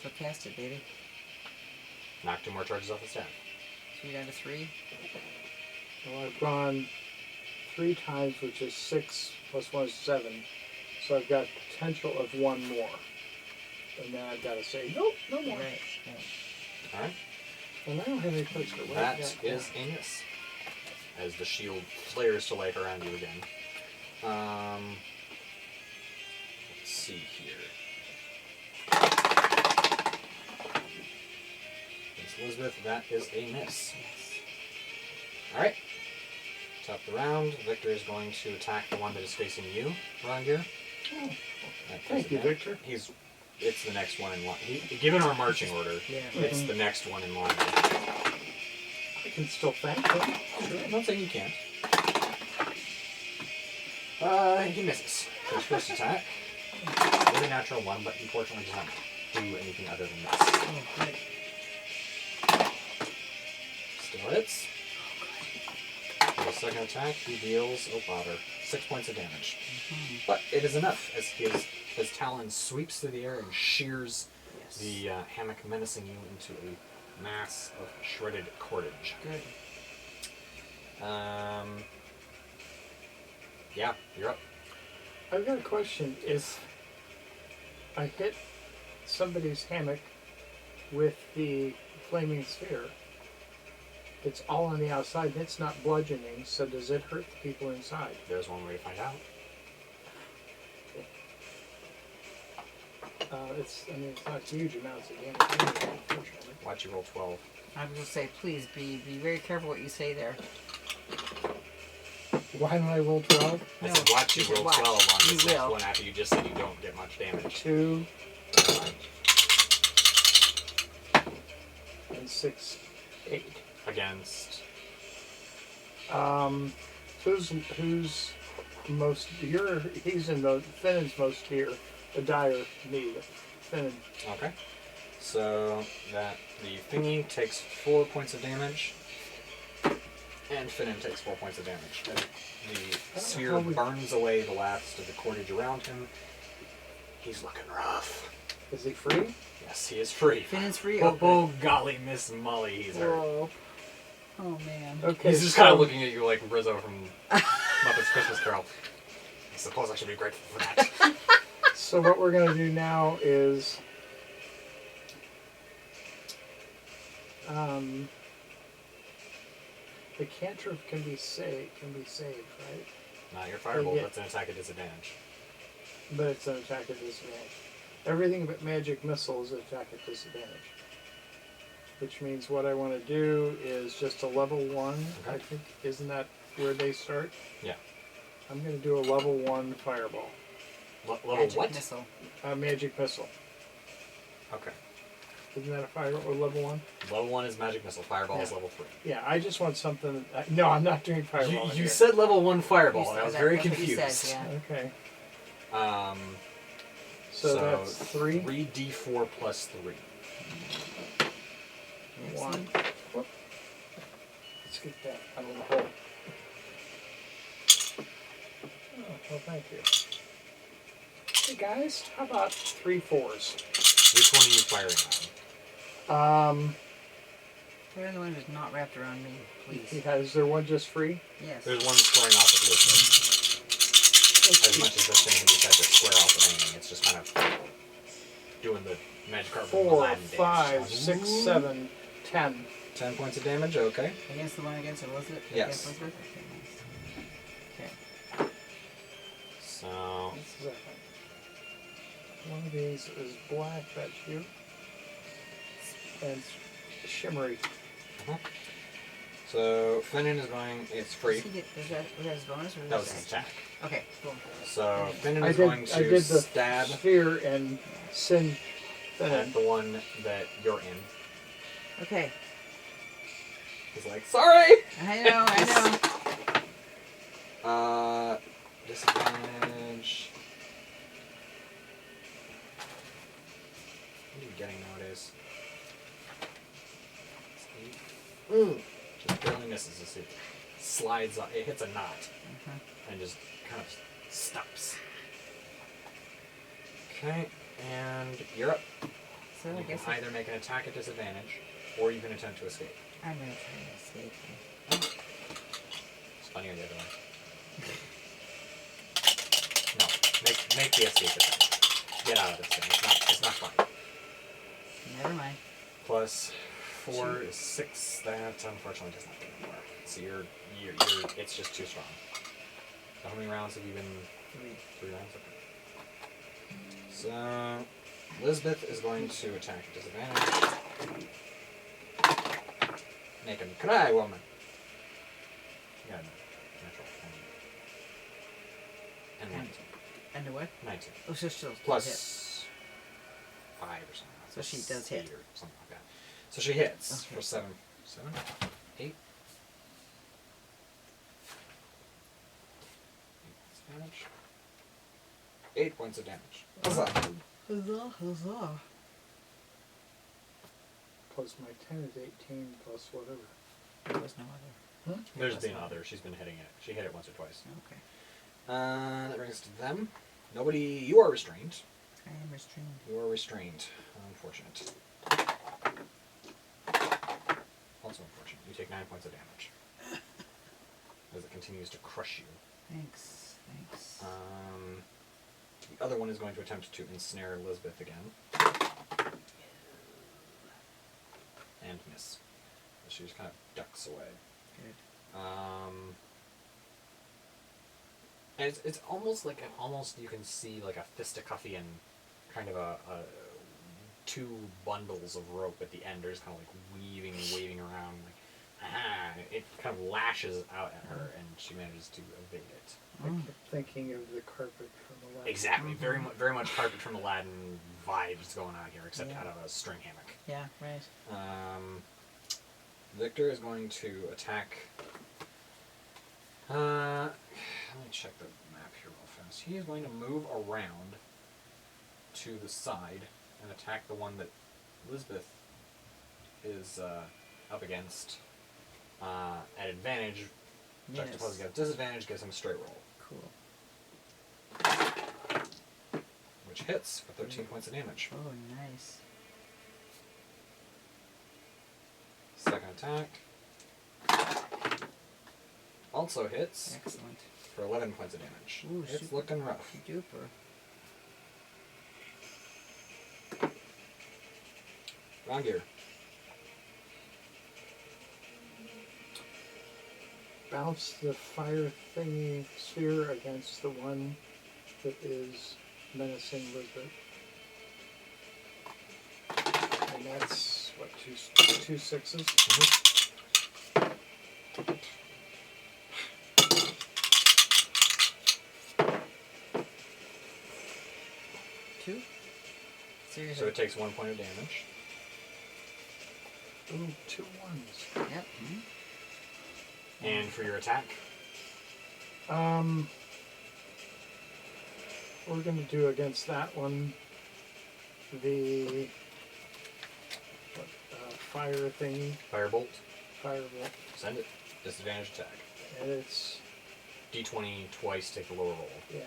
[SPEAKER 3] So cast it, baby.
[SPEAKER 1] Knock 2 more charges off the staff.
[SPEAKER 3] So you're down to 3.
[SPEAKER 2] Well, I've gone 3 times, which is 6 plus 1 is 7. So I've got potential of 1 more. And then I've got to say, nope, no more.
[SPEAKER 3] Right.
[SPEAKER 1] Alright.
[SPEAKER 2] And I don't have any place to wait.
[SPEAKER 1] That is a miss. As the shield flares to life around you again. Let's see here. Miss Elizabeth, that is a miss. Alright. Top of the round. Victor is going to attack the one that is facing you around here.
[SPEAKER 2] Oh, thank you, Victor.
[SPEAKER 1] It's the next one in line. Given our marching order, it's the next one in line.
[SPEAKER 2] I can still thank him.
[SPEAKER 1] Sure, I'm not saying you can't. He misses. For his first attack. With a natural 1, but unfortunately does not do anything other than this.
[SPEAKER 3] Oh, good.
[SPEAKER 1] Still hits. For his second attack, he deals, 6 points of damage. But it is enough, as his talon sweeps through the air and shears the hammock, menacing you into a mass of shredded cordage.
[SPEAKER 3] Good.
[SPEAKER 1] Yeah, you're up.
[SPEAKER 2] I've got a question. If I hit somebody's hammock with the flaming sphere, it's all on the outside and it's not bludgeoning, so does it hurt the people inside?
[SPEAKER 1] There's one way to find out.
[SPEAKER 2] It's not huge amounts of damage, unfortunately.
[SPEAKER 1] Watch you roll 12.
[SPEAKER 3] I was going to say, please be very careful what you say there.
[SPEAKER 2] Why don't I roll 12?
[SPEAKER 1] I said watch you roll 12 on
[SPEAKER 3] You
[SPEAKER 1] this next
[SPEAKER 3] will.
[SPEAKER 1] one after you just said you don't get much damage.
[SPEAKER 2] 2 and 6, 8.
[SPEAKER 1] Against...
[SPEAKER 2] Who's most? He's in the Finn's most dire need. Finn.
[SPEAKER 1] Okay. So that the thingy takes 4 points of damage, and Finnan takes 4 points of damage. And the sphere burns away the last of the cordage around him. He's looking rough.
[SPEAKER 2] Is he free?
[SPEAKER 1] Yes, he is free.
[SPEAKER 3] Finn's free?
[SPEAKER 1] Oh, golly, Miss Molly, he's hurt.
[SPEAKER 2] Whoa.
[SPEAKER 3] Oh, man.
[SPEAKER 2] Okay.
[SPEAKER 1] He's just kind of looking at you like Rizzo from Muppets Christmas Carol. I suppose I should be grateful for that.
[SPEAKER 2] So what we're gonna do now is, the cantrip can be saved, right?
[SPEAKER 1] Not your firebolt, that's an attack at disadvantage.
[SPEAKER 2] But it's an attack at disadvantage. Everything but magic missile is an attack at disadvantage. Which means what I want to do is just a level 1.
[SPEAKER 1] Okay.
[SPEAKER 2] I think, isn't that where they start?
[SPEAKER 1] Yeah.
[SPEAKER 2] I'm going to do a level 1 fireball.
[SPEAKER 1] Level
[SPEAKER 3] Magic
[SPEAKER 1] what?
[SPEAKER 3] Missile.
[SPEAKER 2] Magic missile.
[SPEAKER 1] Okay.
[SPEAKER 2] Isn't that a fire or level 1?
[SPEAKER 1] Level 1 is magic missile. Fireball is level 3.
[SPEAKER 2] Yeah, I just want something. No, I'm not doing fireball.
[SPEAKER 1] You said level 1 fireball, and I
[SPEAKER 3] You
[SPEAKER 1] was
[SPEAKER 3] said
[SPEAKER 1] very
[SPEAKER 3] that's what you
[SPEAKER 1] confused.
[SPEAKER 3] said, yeah.
[SPEAKER 2] Okay.
[SPEAKER 1] So
[SPEAKER 2] that's 3.
[SPEAKER 1] 3d4 plus 3.
[SPEAKER 2] 1. Whoop. Let's get that out of the hole. Oh, well, thank you. Hey guys, how about 3 4s?
[SPEAKER 1] Which one are you firing on?
[SPEAKER 3] Where's the one who's not wrapped around me, please?
[SPEAKER 2] Yeah, is there one just free?
[SPEAKER 3] Yes.
[SPEAKER 1] There's one squaring off at Elizabeth. As much as this thing can decide to square off with anything, it's just kind of doing the magic carpet
[SPEAKER 2] 4,
[SPEAKER 1] Aladdin dance.
[SPEAKER 2] 5, 6, 7, 10.
[SPEAKER 1] 10 points of damage, okay.
[SPEAKER 3] Against the one against Elizabeth?
[SPEAKER 1] Yes.
[SPEAKER 3] Against Elizabeth? Okay, nice. Okay.
[SPEAKER 1] So,
[SPEAKER 2] One of these is black, that's you. And shimmery.
[SPEAKER 1] So Finnan is going. It's free.
[SPEAKER 3] Does he get, was that his bonus or
[SPEAKER 1] That was
[SPEAKER 3] his
[SPEAKER 1] his
[SPEAKER 3] action?
[SPEAKER 1] attack.
[SPEAKER 3] Okay, cool.
[SPEAKER 1] So Finnan
[SPEAKER 2] I
[SPEAKER 1] is
[SPEAKER 2] did,
[SPEAKER 1] going
[SPEAKER 2] I
[SPEAKER 1] to
[SPEAKER 2] did the
[SPEAKER 1] stab
[SPEAKER 2] sphere and send that
[SPEAKER 1] at
[SPEAKER 2] in.
[SPEAKER 1] the one that you're in.
[SPEAKER 3] Okay.
[SPEAKER 1] He's like, sorry!
[SPEAKER 3] I know.
[SPEAKER 1] Disadvantage. What are you getting nowadays? Just barely misses as it slides up. It hits a knot and just kind of stops. Okay, and you're up.
[SPEAKER 3] So I
[SPEAKER 1] You can
[SPEAKER 3] guess
[SPEAKER 1] either make an attack at disadvantage, or you can attempt to escape.
[SPEAKER 3] I'm gonna try to escape.
[SPEAKER 1] It's funnier the other way. No, make the escape attempt. Get out of this thing. It's not fun.
[SPEAKER 3] Never mind.
[SPEAKER 1] Plus 4 is 6. That unfortunately does not get anywhere. So you're it's just too strong. So how many rounds have you been? 3 rounds. Okay. So Lisbeth is going to attack at disadvantage. Make him cry, woman. Yeah, natural. And 19.
[SPEAKER 3] And the what?
[SPEAKER 1] 19.
[SPEAKER 3] Oh, so she'll hit.
[SPEAKER 1] Plus 5 or something.
[SPEAKER 3] So she does hit.
[SPEAKER 1] 8 or something like that. So she hits
[SPEAKER 3] Okay.
[SPEAKER 1] for 7, 8. Damage. 8 points of damage. Huzzah.
[SPEAKER 3] Huzzah, huzzah.
[SPEAKER 2] Plus my 10 is 18 plus whatever.
[SPEAKER 3] There was no other.
[SPEAKER 1] There's been other. She's been hitting it. She hit it once or twice.
[SPEAKER 3] Okay.
[SPEAKER 1] That brings us to them. Nobody. You are restrained.
[SPEAKER 3] I am restrained.
[SPEAKER 1] You are restrained. Unfortunate. Also unfortunate. You take 9 points of damage. As it continues to crush you.
[SPEAKER 3] Thanks.
[SPEAKER 1] The other one is going to attempt to ensnare Elizabeth again. And miss. She just kind of ducks away.
[SPEAKER 3] Good.
[SPEAKER 1] And it's almost like you can see like a fisticuffy and kind of a 2 bundles of rope at the end. They're just kind of like waving around like, aha! It kind of lashes out at her, and she manages to evade it.
[SPEAKER 2] I kept thinking of the carpet from the last.
[SPEAKER 1] Exactly, very much carpet from Aladdin vibes going on here, except
[SPEAKER 3] Yeah.
[SPEAKER 1] out of a string hammock.
[SPEAKER 3] Yeah, right.
[SPEAKER 1] Victor is going to attack. Let me check the map here real fast. He is going to move around to the side and attack the one that Elizabeth is up against. At advantage, juxtaposed against disadvantage gives him a straight roll,
[SPEAKER 3] Cool.
[SPEAKER 1] which hits for 13 points of damage.
[SPEAKER 3] Oh, nice.
[SPEAKER 1] Second attack also hits
[SPEAKER 3] Excellent.
[SPEAKER 1] for 11 points of damage.
[SPEAKER 3] Ooh,
[SPEAKER 1] It's
[SPEAKER 3] super
[SPEAKER 1] looking rough.
[SPEAKER 3] Duper.
[SPEAKER 1] Rongear.
[SPEAKER 2] Bounce the fire thingy sphere against the one that is menacing Lisbeth. And that's what, two sixes?
[SPEAKER 3] Two? Seriously.
[SPEAKER 1] So it takes 1 point of damage.
[SPEAKER 2] Ooh, 2 ones.
[SPEAKER 3] Yep.
[SPEAKER 1] And for your attack,
[SPEAKER 2] We're going to do against that one the fire thingy,
[SPEAKER 1] firebolt,
[SPEAKER 2] firebolt,
[SPEAKER 1] send it. Disadvantage attack.
[SPEAKER 2] and it's
[SPEAKER 1] D20 twice, take the lower roll.
[SPEAKER 2] yeah.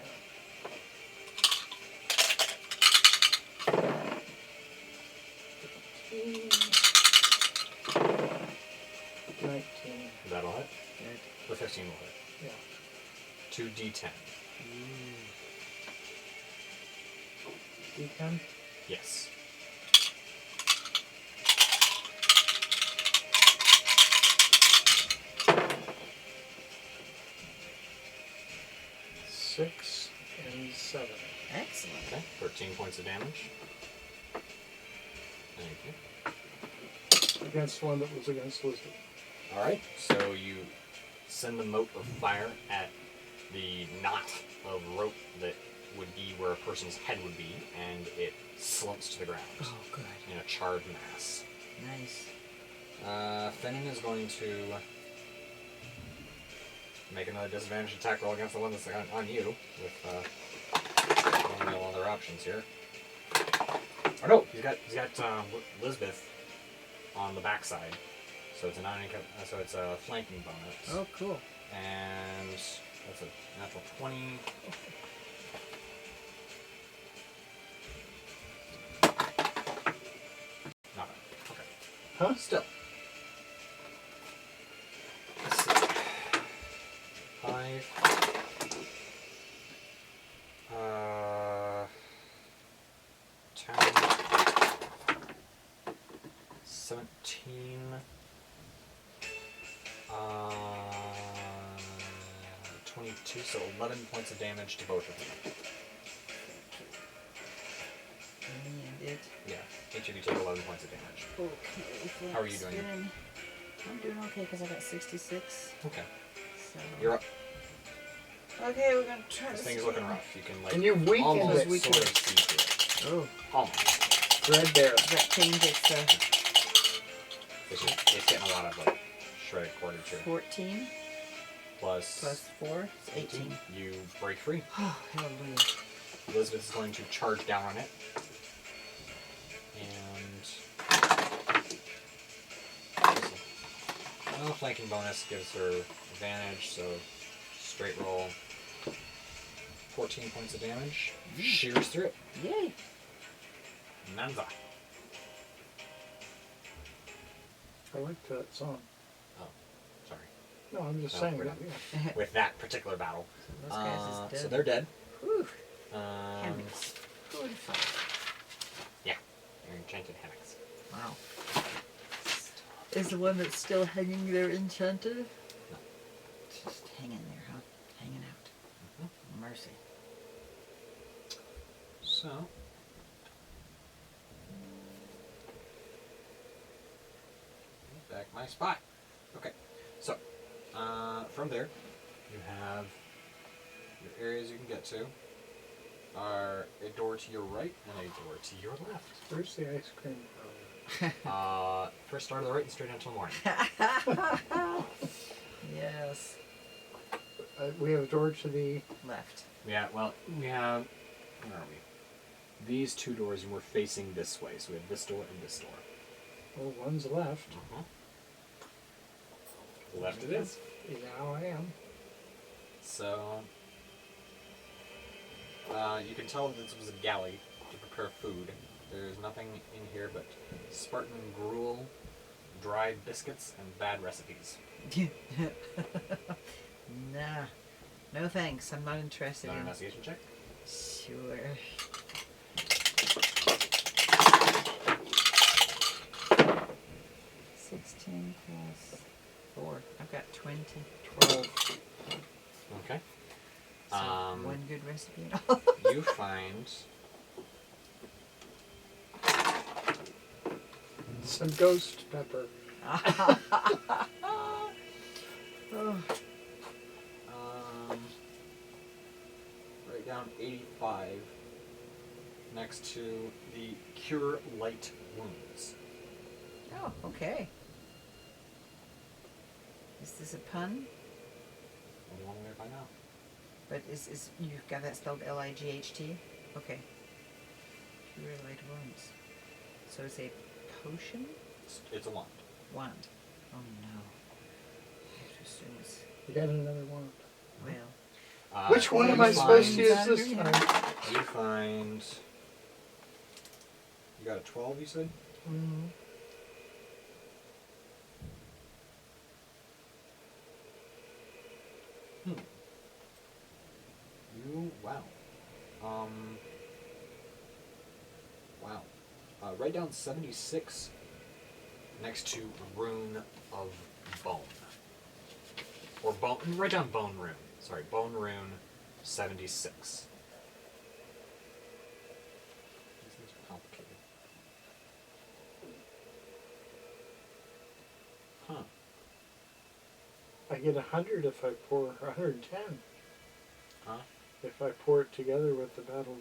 [SPEAKER 2] 19.
[SPEAKER 1] That'll hit.
[SPEAKER 3] Good.
[SPEAKER 1] The 15 will hit.
[SPEAKER 2] Yeah.
[SPEAKER 1] 2d10.
[SPEAKER 2] D10?
[SPEAKER 1] Yes.
[SPEAKER 2] Six and 7.
[SPEAKER 3] Excellent.
[SPEAKER 1] Okay, 13 points of damage. Thank you.
[SPEAKER 2] Against one that was against Lisbeth.
[SPEAKER 1] Alright, so you send the mote of fire at the knot of rope that would be where a person's head would be, and it slumps to the ground
[SPEAKER 3] Oh, good.
[SPEAKER 1] in a charred mass.
[SPEAKER 3] Nice.
[SPEAKER 1] Fennin is going to make another disadvantage attack roll against the one that's on you, with one of the other options here. Or no, he's got Lisbeth on the backside, so it's it's a flanking bonus.
[SPEAKER 3] Oh, cool.
[SPEAKER 1] And that's a natural 20. Not bad. Okay.
[SPEAKER 2] Huh?
[SPEAKER 1] Still. Let's see. 5. 10. 17. 22, so 11 points of damage to both of you.
[SPEAKER 3] And it.
[SPEAKER 1] Yeah, each of you take 11 points of damage.
[SPEAKER 3] Okay.
[SPEAKER 1] How are you doing?
[SPEAKER 3] Spinning. I'm doing okay because I got 66.
[SPEAKER 1] Okay.
[SPEAKER 3] So.
[SPEAKER 1] You're up.
[SPEAKER 3] Okay, we're gonna try
[SPEAKER 1] This
[SPEAKER 3] this
[SPEAKER 1] thing is looking
[SPEAKER 3] again.
[SPEAKER 1] rough. You can, like,
[SPEAKER 2] And you've weakened
[SPEAKER 1] almost
[SPEAKER 2] it.
[SPEAKER 1] sort of see through it.
[SPEAKER 3] Oh,
[SPEAKER 1] Almost.
[SPEAKER 2] Threadbare.
[SPEAKER 3] does that change its
[SPEAKER 1] It's getting a lot of, like, shredded cordage
[SPEAKER 3] 14
[SPEAKER 1] Plus
[SPEAKER 3] plus 4? It's 18.
[SPEAKER 1] You break free.
[SPEAKER 3] Oh, hallelujah.
[SPEAKER 1] Elizabeth is going to charge down on it. And well, flanking bonus gives her advantage, so straight roll. 14 points of damage. Shears through it.
[SPEAKER 3] Yay.
[SPEAKER 1] Nanza.
[SPEAKER 2] I liked that song.
[SPEAKER 1] Oh, sorry.
[SPEAKER 2] No, I'm just
[SPEAKER 1] Oh,
[SPEAKER 2] saying
[SPEAKER 1] we're
[SPEAKER 2] that.
[SPEAKER 1] done.
[SPEAKER 2] Yeah.
[SPEAKER 1] With that particular battle.
[SPEAKER 3] Those guys is dead.
[SPEAKER 1] So they're dead.
[SPEAKER 3] Whew.
[SPEAKER 1] Hammocks.
[SPEAKER 3] Good fun.
[SPEAKER 1] Yeah, they're enchanted hammocks.
[SPEAKER 3] Wow. Is the one that's still hanging there enchanted?
[SPEAKER 1] No.
[SPEAKER 3] Just hanging there, huh? Hanging out.
[SPEAKER 1] Mm-hmm.
[SPEAKER 3] Mercy.
[SPEAKER 1] So. Back my spot. Okay. So, from there, you have your areas you can get to are a door to your right and a door to your left.
[SPEAKER 2] Where's the ice cream?
[SPEAKER 1] First star to the right and straight until morning.
[SPEAKER 3] Yes.
[SPEAKER 2] We have a door to the.
[SPEAKER 3] Left.
[SPEAKER 1] Yeah, well, we have, where are we? These two doors, and we're facing this way. So we have this door and this door.
[SPEAKER 2] Well, one's left.
[SPEAKER 1] Left it is.
[SPEAKER 2] Now I am.
[SPEAKER 1] So, you can tell that this was a galley to prepare food. There's nothing in here but Spartan gruel, dried biscuits, and bad recipes.
[SPEAKER 3] Nah. No thanks. I'm not interested
[SPEAKER 1] Not an
[SPEAKER 3] in.
[SPEAKER 1] investigation check?
[SPEAKER 3] Sure. $16 plus 4. I've got 20.
[SPEAKER 2] 12.
[SPEAKER 1] Okay.
[SPEAKER 3] So
[SPEAKER 1] Um,
[SPEAKER 3] one good recipe and all.
[SPEAKER 1] You find
[SPEAKER 2] Some ghost pepper.
[SPEAKER 3] Oh.
[SPEAKER 1] Write down 85 next to the Cure Light Wounds.
[SPEAKER 3] Oh, okay. Is this a pun?
[SPEAKER 1] What do you want me to find out?
[SPEAKER 3] But is you've got that spelled L-I-G-H-T? Okay. Cure light wounds. So it's a potion?
[SPEAKER 1] It's a wand.
[SPEAKER 3] Wand. Oh no. I have to assume it's
[SPEAKER 2] You got another one.
[SPEAKER 3] well.
[SPEAKER 2] Which one am I supposed to use this time?
[SPEAKER 1] You find. You got a 12, you said?
[SPEAKER 2] Mm-hmm.
[SPEAKER 1] Wow. Wow. Write down 76 next to Rune of Bone. Or Bone. Write down Bone Rune. Sorry, Bone Rune 76. These things are complicated. Huh.
[SPEAKER 2] I get 100 if I pour 110.
[SPEAKER 1] Huh?
[SPEAKER 2] If I pour it together with the bottle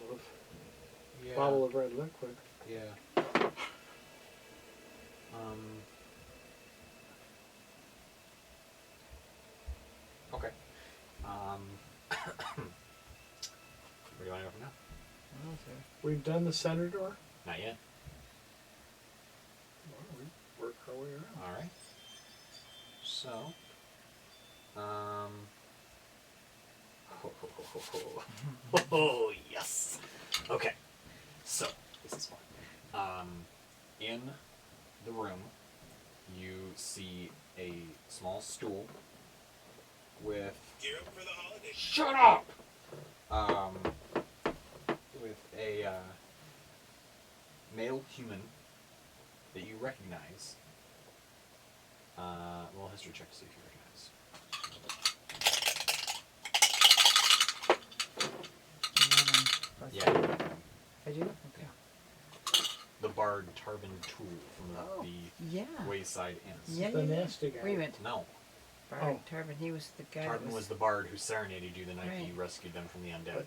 [SPEAKER 2] of red liquid.
[SPEAKER 1] Yeah. Okay. Where do you want to go from now?
[SPEAKER 3] Oh, sir.
[SPEAKER 2] We've done the center door.
[SPEAKER 1] Not yet.
[SPEAKER 2] Well, we work our way around.
[SPEAKER 1] All right. So, oh yes. Okay. So this is fun. In the room, you see a small stool with.
[SPEAKER 4] Gear up for the holiday.
[SPEAKER 1] Shut up. With a male human that you recognize. Roll a history check to see if you recognize.
[SPEAKER 3] 11 plus
[SPEAKER 1] Yeah.
[SPEAKER 3] 7. I do? Okay.
[SPEAKER 1] The bard Tarvin Tool from
[SPEAKER 3] Oh,
[SPEAKER 1] the
[SPEAKER 3] yeah.
[SPEAKER 1] Wayside Inns.
[SPEAKER 3] Yeah,
[SPEAKER 2] The
[SPEAKER 3] yeah, yeah.
[SPEAKER 2] nasty guy.
[SPEAKER 3] Wait a minute.
[SPEAKER 1] No.
[SPEAKER 3] Bard
[SPEAKER 2] Oh.
[SPEAKER 3] Tarvin, he was the guy that
[SPEAKER 1] Tarvin was the bard who serenaded you the night that you
[SPEAKER 3] Right.
[SPEAKER 1] rescued them from the undead.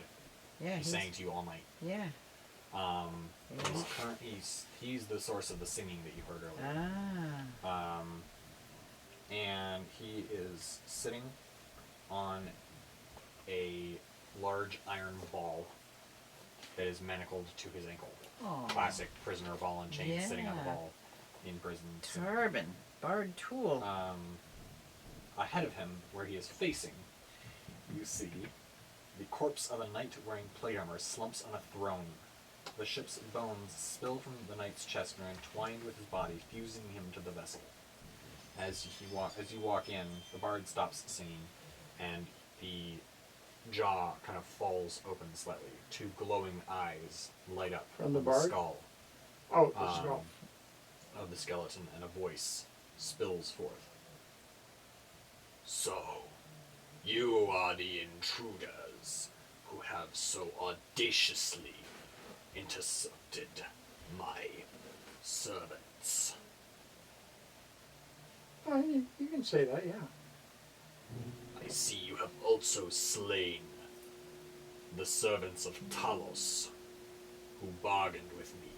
[SPEAKER 3] Yeah,
[SPEAKER 1] He sang to you all night.
[SPEAKER 3] Yeah.
[SPEAKER 1] He's the source of the singing that you heard earlier.
[SPEAKER 3] Ah.
[SPEAKER 1] And he is sitting on a large iron ball that is manacled to his ankle.
[SPEAKER 3] Oh.
[SPEAKER 1] Classic prisoner ball and chain sitting on the
[SPEAKER 3] Yeah.
[SPEAKER 1] ball in prison.
[SPEAKER 3] Tarvin. Bard Tool.
[SPEAKER 1] Ahead of him, where he is facing, you see the corpse of a knight wearing plate armor slumps on a throne. The ship's bones spill from the knight's chest and are entwined with his body, fusing him to the vessel. As you walk in, the bard stops singing, and the jaw kind of falls open slightly. Two glowing eyes light up
[SPEAKER 2] From the
[SPEAKER 1] on
[SPEAKER 2] bard?
[SPEAKER 1] skull
[SPEAKER 2] Oh, the skull.
[SPEAKER 1] of the skeleton, and a voice spills forth. So, you are the intruders who have so audaciously intercepted my servants.
[SPEAKER 2] Oh, you can say that, yeah.
[SPEAKER 1] I see you have also slain the servants of Talos, who bargained with me.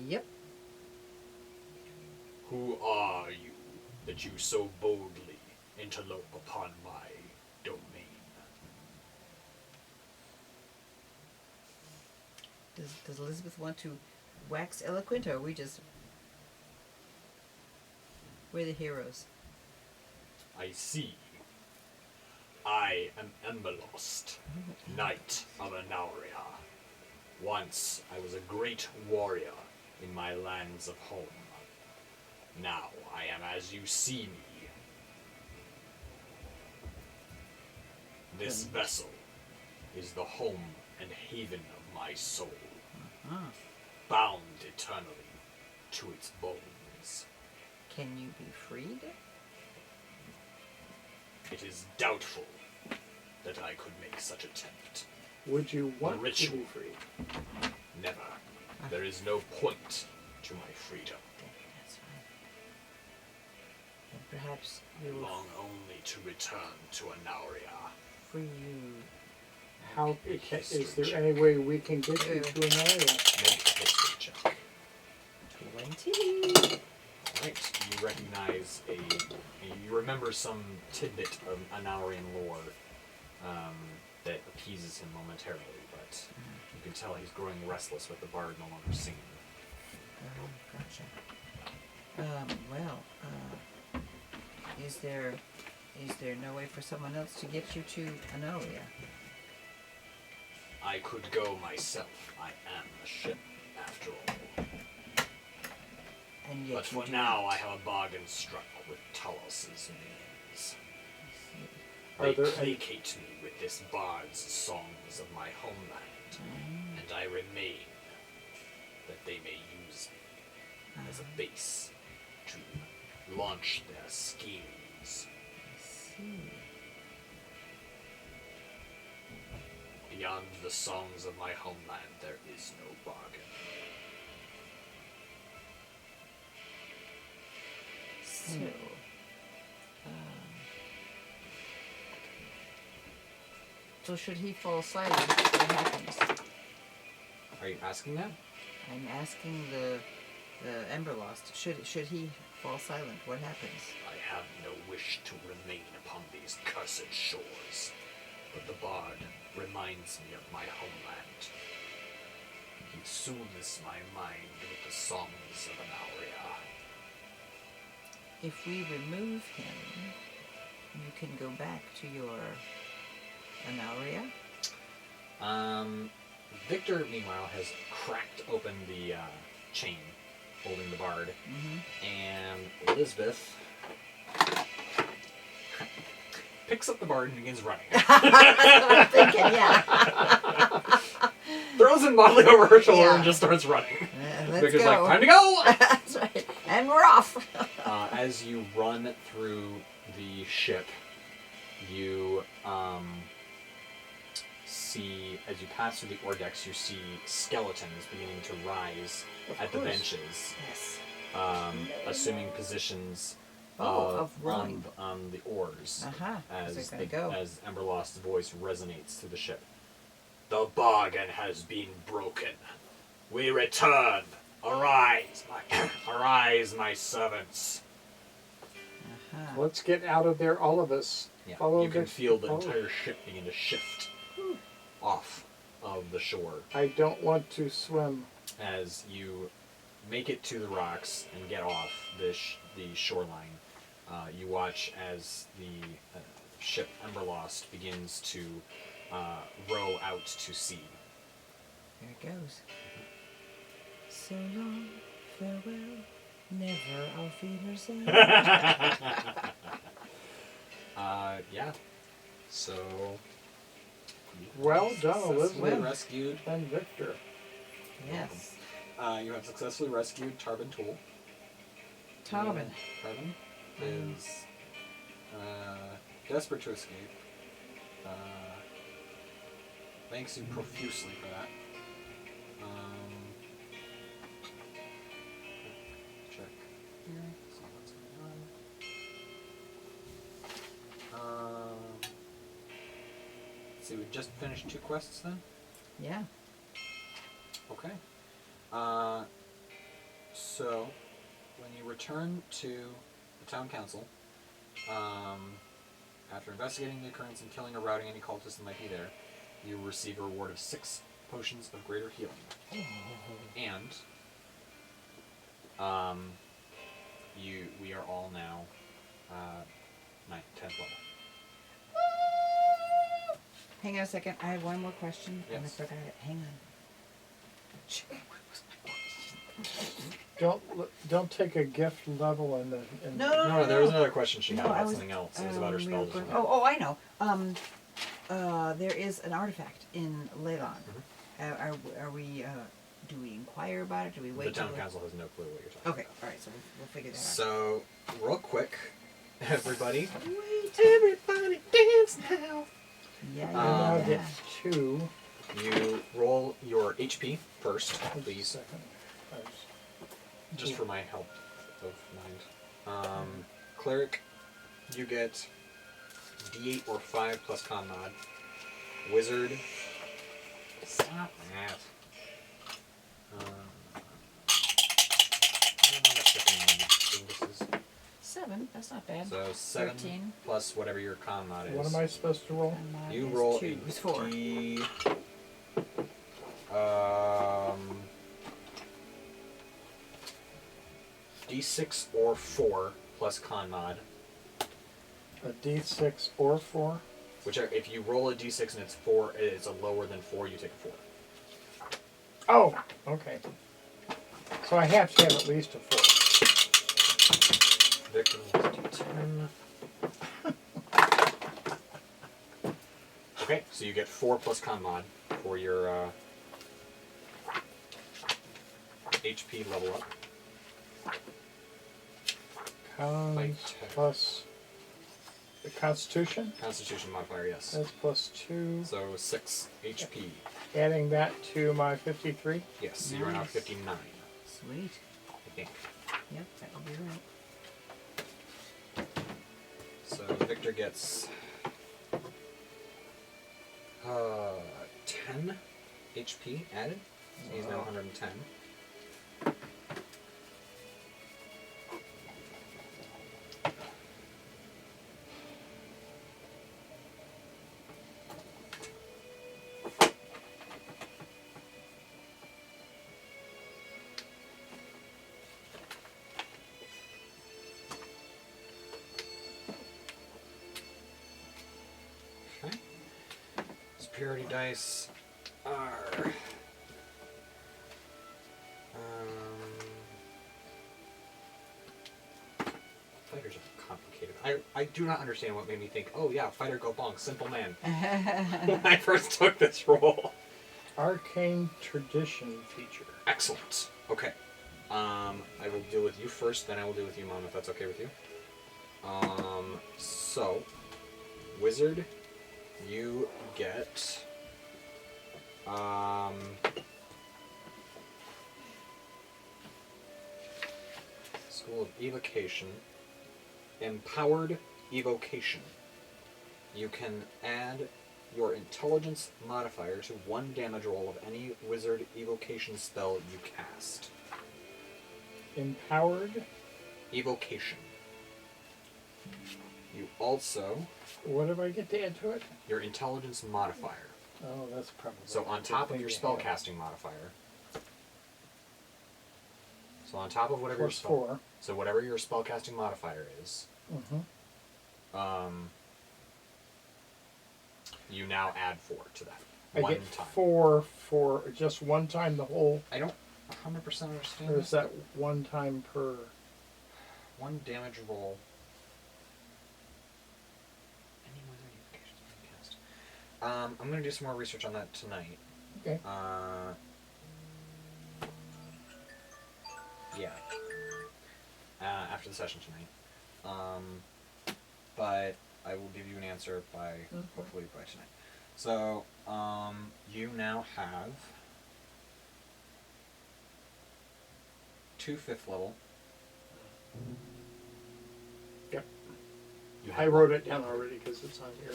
[SPEAKER 3] Yep.
[SPEAKER 1] Who are you that you so boldly interlope upon my domain?
[SPEAKER 3] Does Elizabeth want to wax eloquent, or are we just... We're the heroes.
[SPEAKER 1] I see. I am Emberlost, Knight of Anauria. Once I was a great warrior in my lands of home. Now I am as you see me. This vessel is the home and haven of my soul, bound eternally to its bones.
[SPEAKER 3] Can you be freed?
[SPEAKER 1] It is doubtful that I could make such attempt.
[SPEAKER 2] Would you want to
[SPEAKER 1] ritual.
[SPEAKER 2] be free?
[SPEAKER 1] Never. There is no point to my freedom.
[SPEAKER 3] Okay, that's fine. And perhaps we will
[SPEAKER 1] Long only to return to Anauria.
[SPEAKER 3] free you.
[SPEAKER 2] How is there any way we can get you to an area?
[SPEAKER 1] Make a history check.
[SPEAKER 3] 20.
[SPEAKER 1] Right. You recognize you remember some tidbit of Anaurian lore that appeases him momentarily, but you can tell he's growing restless with the bard no longer singing.
[SPEAKER 3] Gotcha. Is there no way for someone else to get you to Anoria?
[SPEAKER 1] I could go myself. I am a ship, after all.
[SPEAKER 3] And yet
[SPEAKER 1] But
[SPEAKER 3] you
[SPEAKER 1] for
[SPEAKER 3] do
[SPEAKER 1] now,
[SPEAKER 3] not.
[SPEAKER 1] I have a bargain struck with Talos's means.
[SPEAKER 2] Are
[SPEAKER 1] They
[SPEAKER 2] there any-
[SPEAKER 1] placate me with this bard's songs of my homeland, and I remain that they may use me as a base to launch their schemes.
[SPEAKER 3] I see.
[SPEAKER 1] Beyond the songs of my homeland, there is no bargain.
[SPEAKER 3] So, So should he fall silent, what happens?
[SPEAKER 1] Are you asking that?
[SPEAKER 3] I'm asking the Emberlost. Should he fall silent, what happens?
[SPEAKER 1] I have no wish to remain upon these cursed shores, but the bard reminds me of my homeland. He soothes my mind with the songs of Anauria.
[SPEAKER 3] If we remove him, you can go back to your Anauria.
[SPEAKER 1] Victor, meanwhile, has cracked open the chain holding the bard, and Elizabeth picks up the bard and begins running.
[SPEAKER 3] That's what I'm thinking, yeah.
[SPEAKER 1] Throws him bodily over her shoulder
[SPEAKER 3] Yeah.
[SPEAKER 1] and just starts running.
[SPEAKER 3] Let's
[SPEAKER 1] Victor's
[SPEAKER 3] go.
[SPEAKER 1] like, time to go!
[SPEAKER 3] That's right. And we're off.
[SPEAKER 1] As you run through the ship, you see, as you pass through the ore decks, you see skeletons beginning to rise at the benches,
[SPEAKER 3] Yes.
[SPEAKER 1] assuming positions
[SPEAKER 3] of rowing.
[SPEAKER 1] on the oars.
[SPEAKER 3] As they're gonna go.
[SPEAKER 1] As Emberlost's voice resonates through the ship. The bargain has been broken. We return. Arise, arise, my servants.
[SPEAKER 2] Let's get out of there, all of us.
[SPEAKER 1] Yeah,
[SPEAKER 2] Follow
[SPEAKER 1] you can
[SPEAKER 2] Vic-
[SPEAKER 1] feel the
[SPEAKER 2] follow-
[SPEAKER 1] entire ship begin to shift off of the shore
[SPEAKER 2] I don't want to swim.
[SPEAKER 1] as you make it to the rocks and get off the shoreline. You watch as the ship Emberlost begins to row out to sea.
[SPEAKER 3] There it goes. So long, farewell, never auf Wiedersehen.
[SPEAKER 1] Yeah. So.
[SPEAKER 2] Well done,
[SPEAKER 1] successfully
[SPEAKER 2] Elizabeth.
[SPEAKER 1] rescued.
[SPEAKER 2] And Victor.
[SPEAKER 3] Yes.
[SPEAKER 1] You have successfully rescued Tarbin Tool.
[SPEAKER 3] Tarbin.
[SPEAKER 1] Tarbin is desperate to escape. Thanks you profusely for that. Check here. See what's going on. Let's see, we just finished 2 quests then?
[SPEAKER 3] Yeah.
[SPEAKER 1] Okay. So, when you return to the town council, after investigating the occurrence and killing or routing any cultists that might be there, you receive a reward of 6 potions of greater healing. And we are all now 10th level.
[SPEAKER 3] Hang on a second. I have one more question. And I
[SPEAKER 1] Yes.
[SPEAKER 3] forgot it. Hang on.
[SPEAKER 2] Don't take a gift level in the. In
[SPEAKER 3] No,
[SPEAKER 1] there was another question she had
[SPEAKER 3] No, I
[SPEAKER 1] about
[SPEAKER 3] was-
[SPEAKER 1] something else. It was about her spells. or something.
[SPEAKER 3] I know. There is an artifact in Leyland. Are we? Do we inquire about it? Do we wait?
[SPEAKER 1] The town
[SPEAKER 3] till
[SPEAKER 1] council has no clue what you're talking
[SPEAKER 3] Okay.
[SPEAKER 1] about.
[SPEAKER 3] All right. So we'll figure that out.
[SPEAKER 1] So, real quick, everybody.
[SPEAKER 2] Everybody dance now.
[SPEAKER 3] Yeah.
[SPEAKER 2] Now
[SPEAKER 3] Yeah.
[SPEAKER 2] get 2.
[SPEAKER 1] You roll your HP first,
[SPEAKER 2] Please.
[SPEAKER 1] please,
[SPEAKER 2] Second.
[SPEAKER 1] just for my help of mind. Cleric, you get D8 or 5 plus con mod. Wizard, stop that. I don't know how much different this is.
[SPEAKER 3] 7. That's not bad.
[SPEAKER 1] So 7
[SPEAKER 3] 13.
[SPEAKER 1] plus whatever your con mod is.
[SPEAKER 2] What am I supposed to roll?
[SPEAKER 3] And mine
[SPEAKER 1] You
[SPEAKER 3] is
[SPEAKER 1] roll
[SPEAKER 3] 2.
[SPEAKER 1] a
[SPEAKER 3] It's 4.
[SPEAKER 1] D6 or 4 plus con mod.
[SPEAKER 2] A D6 or 4?
[SPEAKER 1] Whichever, if you roll a D6 and it's 4, it's a lower than 4, you take a 4.
[SPEAKER 2] Oh, okay. So I have to have at least a 4.
[SPEAKER 1] Victor rolls a D10. Okay, so you get 4 plus con mod for your HP level up.
[SPEAKER 2] Cons
[SPEAKER 1] Like-
[SPEAKER 2] plus the Constitution.
[SPEAKER 1] Constitution modifier, yes.
[SPEAKER 2] That's plus 2.
[SPEAKER 1] So 6 HP.
[SPEAKER 2] Adding that to my 53.
[SPEAKER 1] Yes, so you're now
[SPEAKER 3] Nice.
[SPEAKER 1] 59,
[SPEAKER 3] Sweet.
[SPEAKER 1] I think.
[SPEAKER 3] Yep, that will be right.
[SPEAKER 1] So Victor gets 10 HP added. So he's now 110. Okay. Superiority dice are fighters are complicated. I do not understand what made me think, oh yeah, fighter go bonk, simple man. When I first took this role.
[SPEAKER 2] Arcane tradition feature.
[SPEAKER 1] Excellent. Okay. I will deal with you first, then I will deal with you, Mom, if that's okay with you. So, wizard, you get School of Evocation, Empowered Evocation. You can add your intelligence modifier to 1 damage roll of any wizard evocation spell you cast.
[SPEAKER 2] Empowered.
[SPEAKER 1] Evocation. You also,
[SPEAKER 2] What do I get to add to it?
[SPEAKER 1] your intelligence modifier.
[SPEAKER 2] Oh, that's probably.
[SPEAKER 1] So on top of your spellcasting modifier. So on top of whatever your
[SPEAKER 2] Plus
[SPEAKER 1] spell,
[SPEAKER 2] 4.
[SPEAKER 1] so whatever your spellcasting modifier is, you now add 4 to that.
[SPEAKER 2] I
[SPEAKER 1] One
[SPEAKER 2] get
[SPEAKER 1] time.
[SPEAKER 2] 4 for just one time the whole,
[SPEAKER 1] I don't 100% understand
[SPEAKER 2] or
[SPEAKER 1] this.
[SPEAKER 2] is that one time per?
[SPEAKER 1] 1 damage roll. Any wizard evocations being cast. I'm going to do some more research on that tonight.
[SPEAKER 2] Okay.
[SPEAKER 1] Yeah. After the session tonight. But I will give you an answer by, hopefully by tonight. So, you now have 2 5th level.
[SPEAKER 2] Yep.
[SPEAKER 1] You
[SPEAKER 2] I
[SPEAKER 1] have
[SPEAKER 2] wrote it down already because it's on here.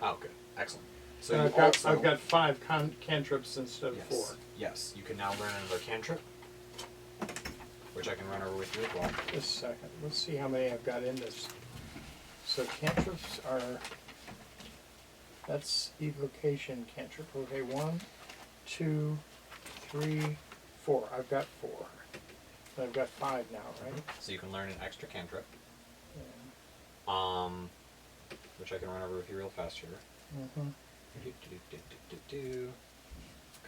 [SPEAKER 1] Oh, good. Excellent. So
[SPEAKER 2] And
[SPEAKER 1] you
[SPEAKER 2] I've got 5 cantrips instead of 4.
[SPEAKER 1] Yes, you can now learn another cantrip, which I can run over with you as well.
[SPEAKER 2] Just a second. Let's see how many I've got in this. So cantrips are. That's evocation cantrip. Okay, 1, 2, 3, 4. I've got 4. And I've got 5 now, right?
[SPEAKER 1] So you can learn an extra cantrip,
[SPEAKER 2] Yeah.
[SPEAKER 1] which I can run over with you real fast here.
[SPEAKER 2] Mm-hmm.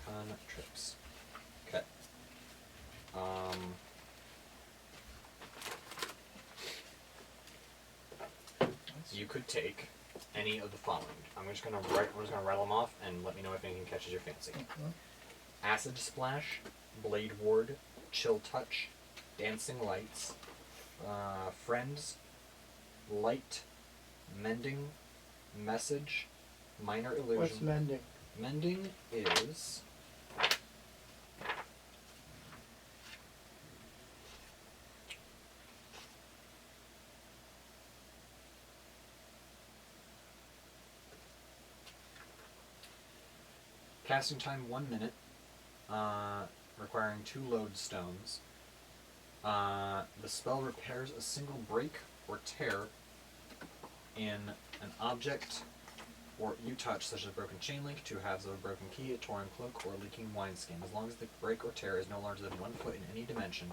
[SPEAKER 1] Cantrips. Okay. You could take any of the following. I'm just gonna rattle them off and let me know if anything catches your fancy. Acid Splash, Blade Ward, Chill Touch, Dancing Lights, Friends, Light, Mending, Message, Minor Illusion.
[SPEAKER 2] What's mending?
[SPEAKER 1] Mending is casting time 1 minute, requiring 2 lodestones. The spell repairs a single break or tear in an object or you touch, such as a broken chain link, 2 halves of a broken key, a torn cloak, or a leaking wineskin. As long as the break or tear is no larger than 1 foot in any dimension,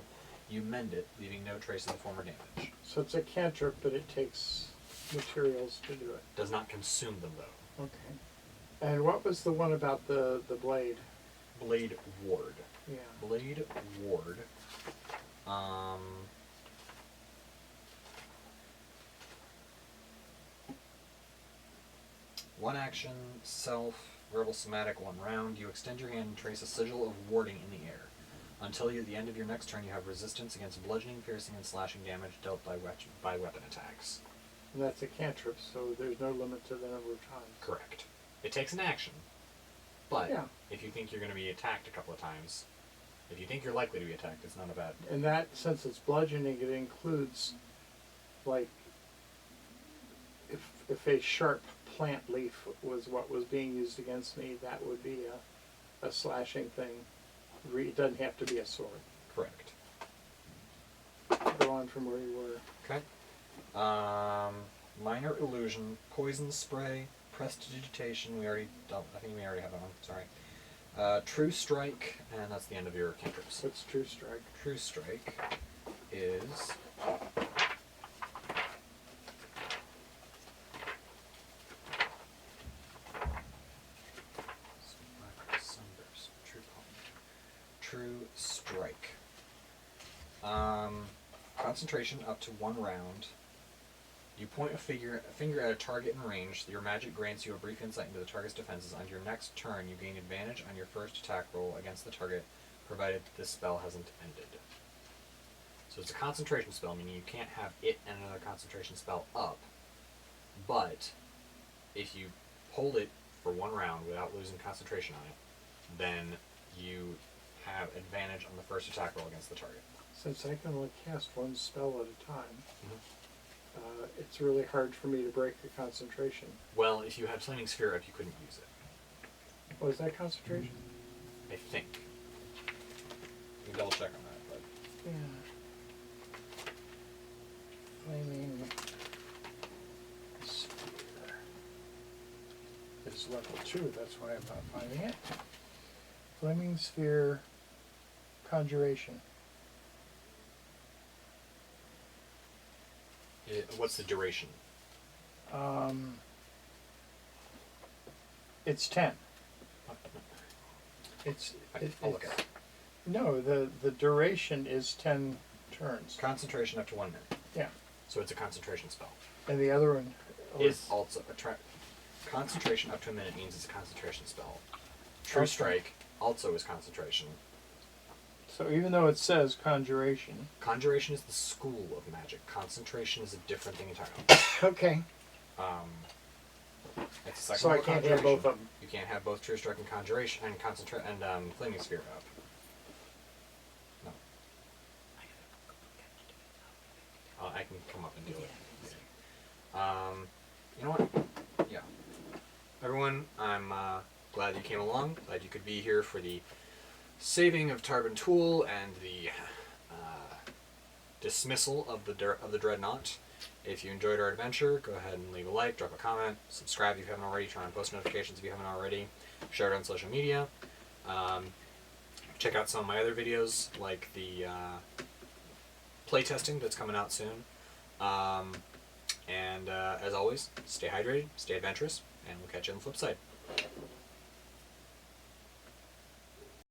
[SPEAKER 1] you mend it, leaving no trace of the former damage.
[SPEAKER 2] So it's a cantrip, but it takes materials to do it.
[SPEAKER 1] Does not consume them, though.
[SPEAKER 2] Okay. And what was the one about the blade?
[SPEAKER 1] Blade Ward.
[SPEAKER 2] Yeah.
[SPEAKER 1] Blade Ward. One action, self, verbal somatic, 1 round. You extend your hand and trace a sigil of warding in the air. Until at the end of your next turn, you have resistance against bludgeoning, piercing, and slashing damage dealt by weapon attacks.
[SPEAKER 2] And that's a cantrip, so there's no limit to the number of times.
[SPEAKER 1] Correct. It takes an action, but
[SPEAKER 2] Yeah.
[SPEAKER 1] if you think you're going to be attacked a couple of times, if you think you're likely to be attacked, it's not a bad.
[SPEAKER 2] And that, since it's bludgeoning, it includes, like, if a sharp plant leaf was what was being used against me, that would be a slashing thing. It doesn't have to be a sword.
[SPEAKER 1] Correct.
[SPEAKER 2] Go on from where you were.
[SPEAKER 1] Okay. Minor illusion, poison spray, prestidigitation. I think we already have that one. Sorry. True strike, and that's the end of your cantrips.
[SPEAKER 2] What's True Strike?
[SPEAKER 1] True strike is sunburst. True strike. Concentration up to 1 round. You point a finger at a target in range. Your magic grants you a brief insight into the target's defenses. On your next turn, you gain advantage on your first attack roll against the target, provided this spell hasn't ended. So it's a concentration spell, meaning you can't have it and another concentration spell up. But if you hold it for 1 round without losing concentration on it, then you have advantage on the first attack roll against the target.
[SPEAKER 2] Since I can only cast 1 spell at a time, it's really hard for me to break the concentration.
[SPEAKER 1] Well, if you had Flaming Sphere up, you couldn't use it.
[SPEAKER 2] Oh, is that concentration?
[SPEAKER 1] I think. We can double check on that, but
[SPEAKER 2] Yeah. Flaming Sphere. It's level 2, that's why I'm not finding it. Flaming Sphere Conjuration.
[SPEAKER 1] what's the duration?
[SPEAKER 2] It's 10.
[SPEAKER 1] I'll look at it.
[SPEAKER 2] No, the duration is 10 turns.
[SPEAKER 1] Concentration up to 1 minute.
[SPEAKER 2] Yeah.
[SPEAKER 1] So it's a concentration spell.
[SPEAKER 2] And the other one
[SPEAKER 1] Is also concentration up to a minute means it's a concentration spell. True
[SPEAKER 2] Okay.
[SPEAKER 1] Strike also is concentration.
[SPEAKER 2] So even though it says conjuration.
[SPEAKER 1] Conjuration is the school of magic. Concentration is a different thing entirely.
[SPEAKER 2] Okay.
[SPEAKER 1] It's a second
[SPEAKER 2] So I
[SPEAKER 1] level
[SPEAKER 2] can't have
[SPEAKER 1] conjuration.
[SPEAKER 2] both of them.
[SPEAKER 1] You can't have both True Strike and Conjuration and Flaming Sphere up. No. I can come up and do it. You know what? Yeah. Everyone, I'm glad you came along. Glad you could be here for the saving of Tarban Tool and the dismissal of the Dreadnought. If you enjoyed our adventure, go ahead and leave a like, drop a comment, subscribe if you haven't already, turn on post notifications if you haven't already, share it on social media. Check out some of my other videos, like the playtesting that's coming out soon. And as always, stay hydrated, stay adventurous, and we'll catch you on the flip side.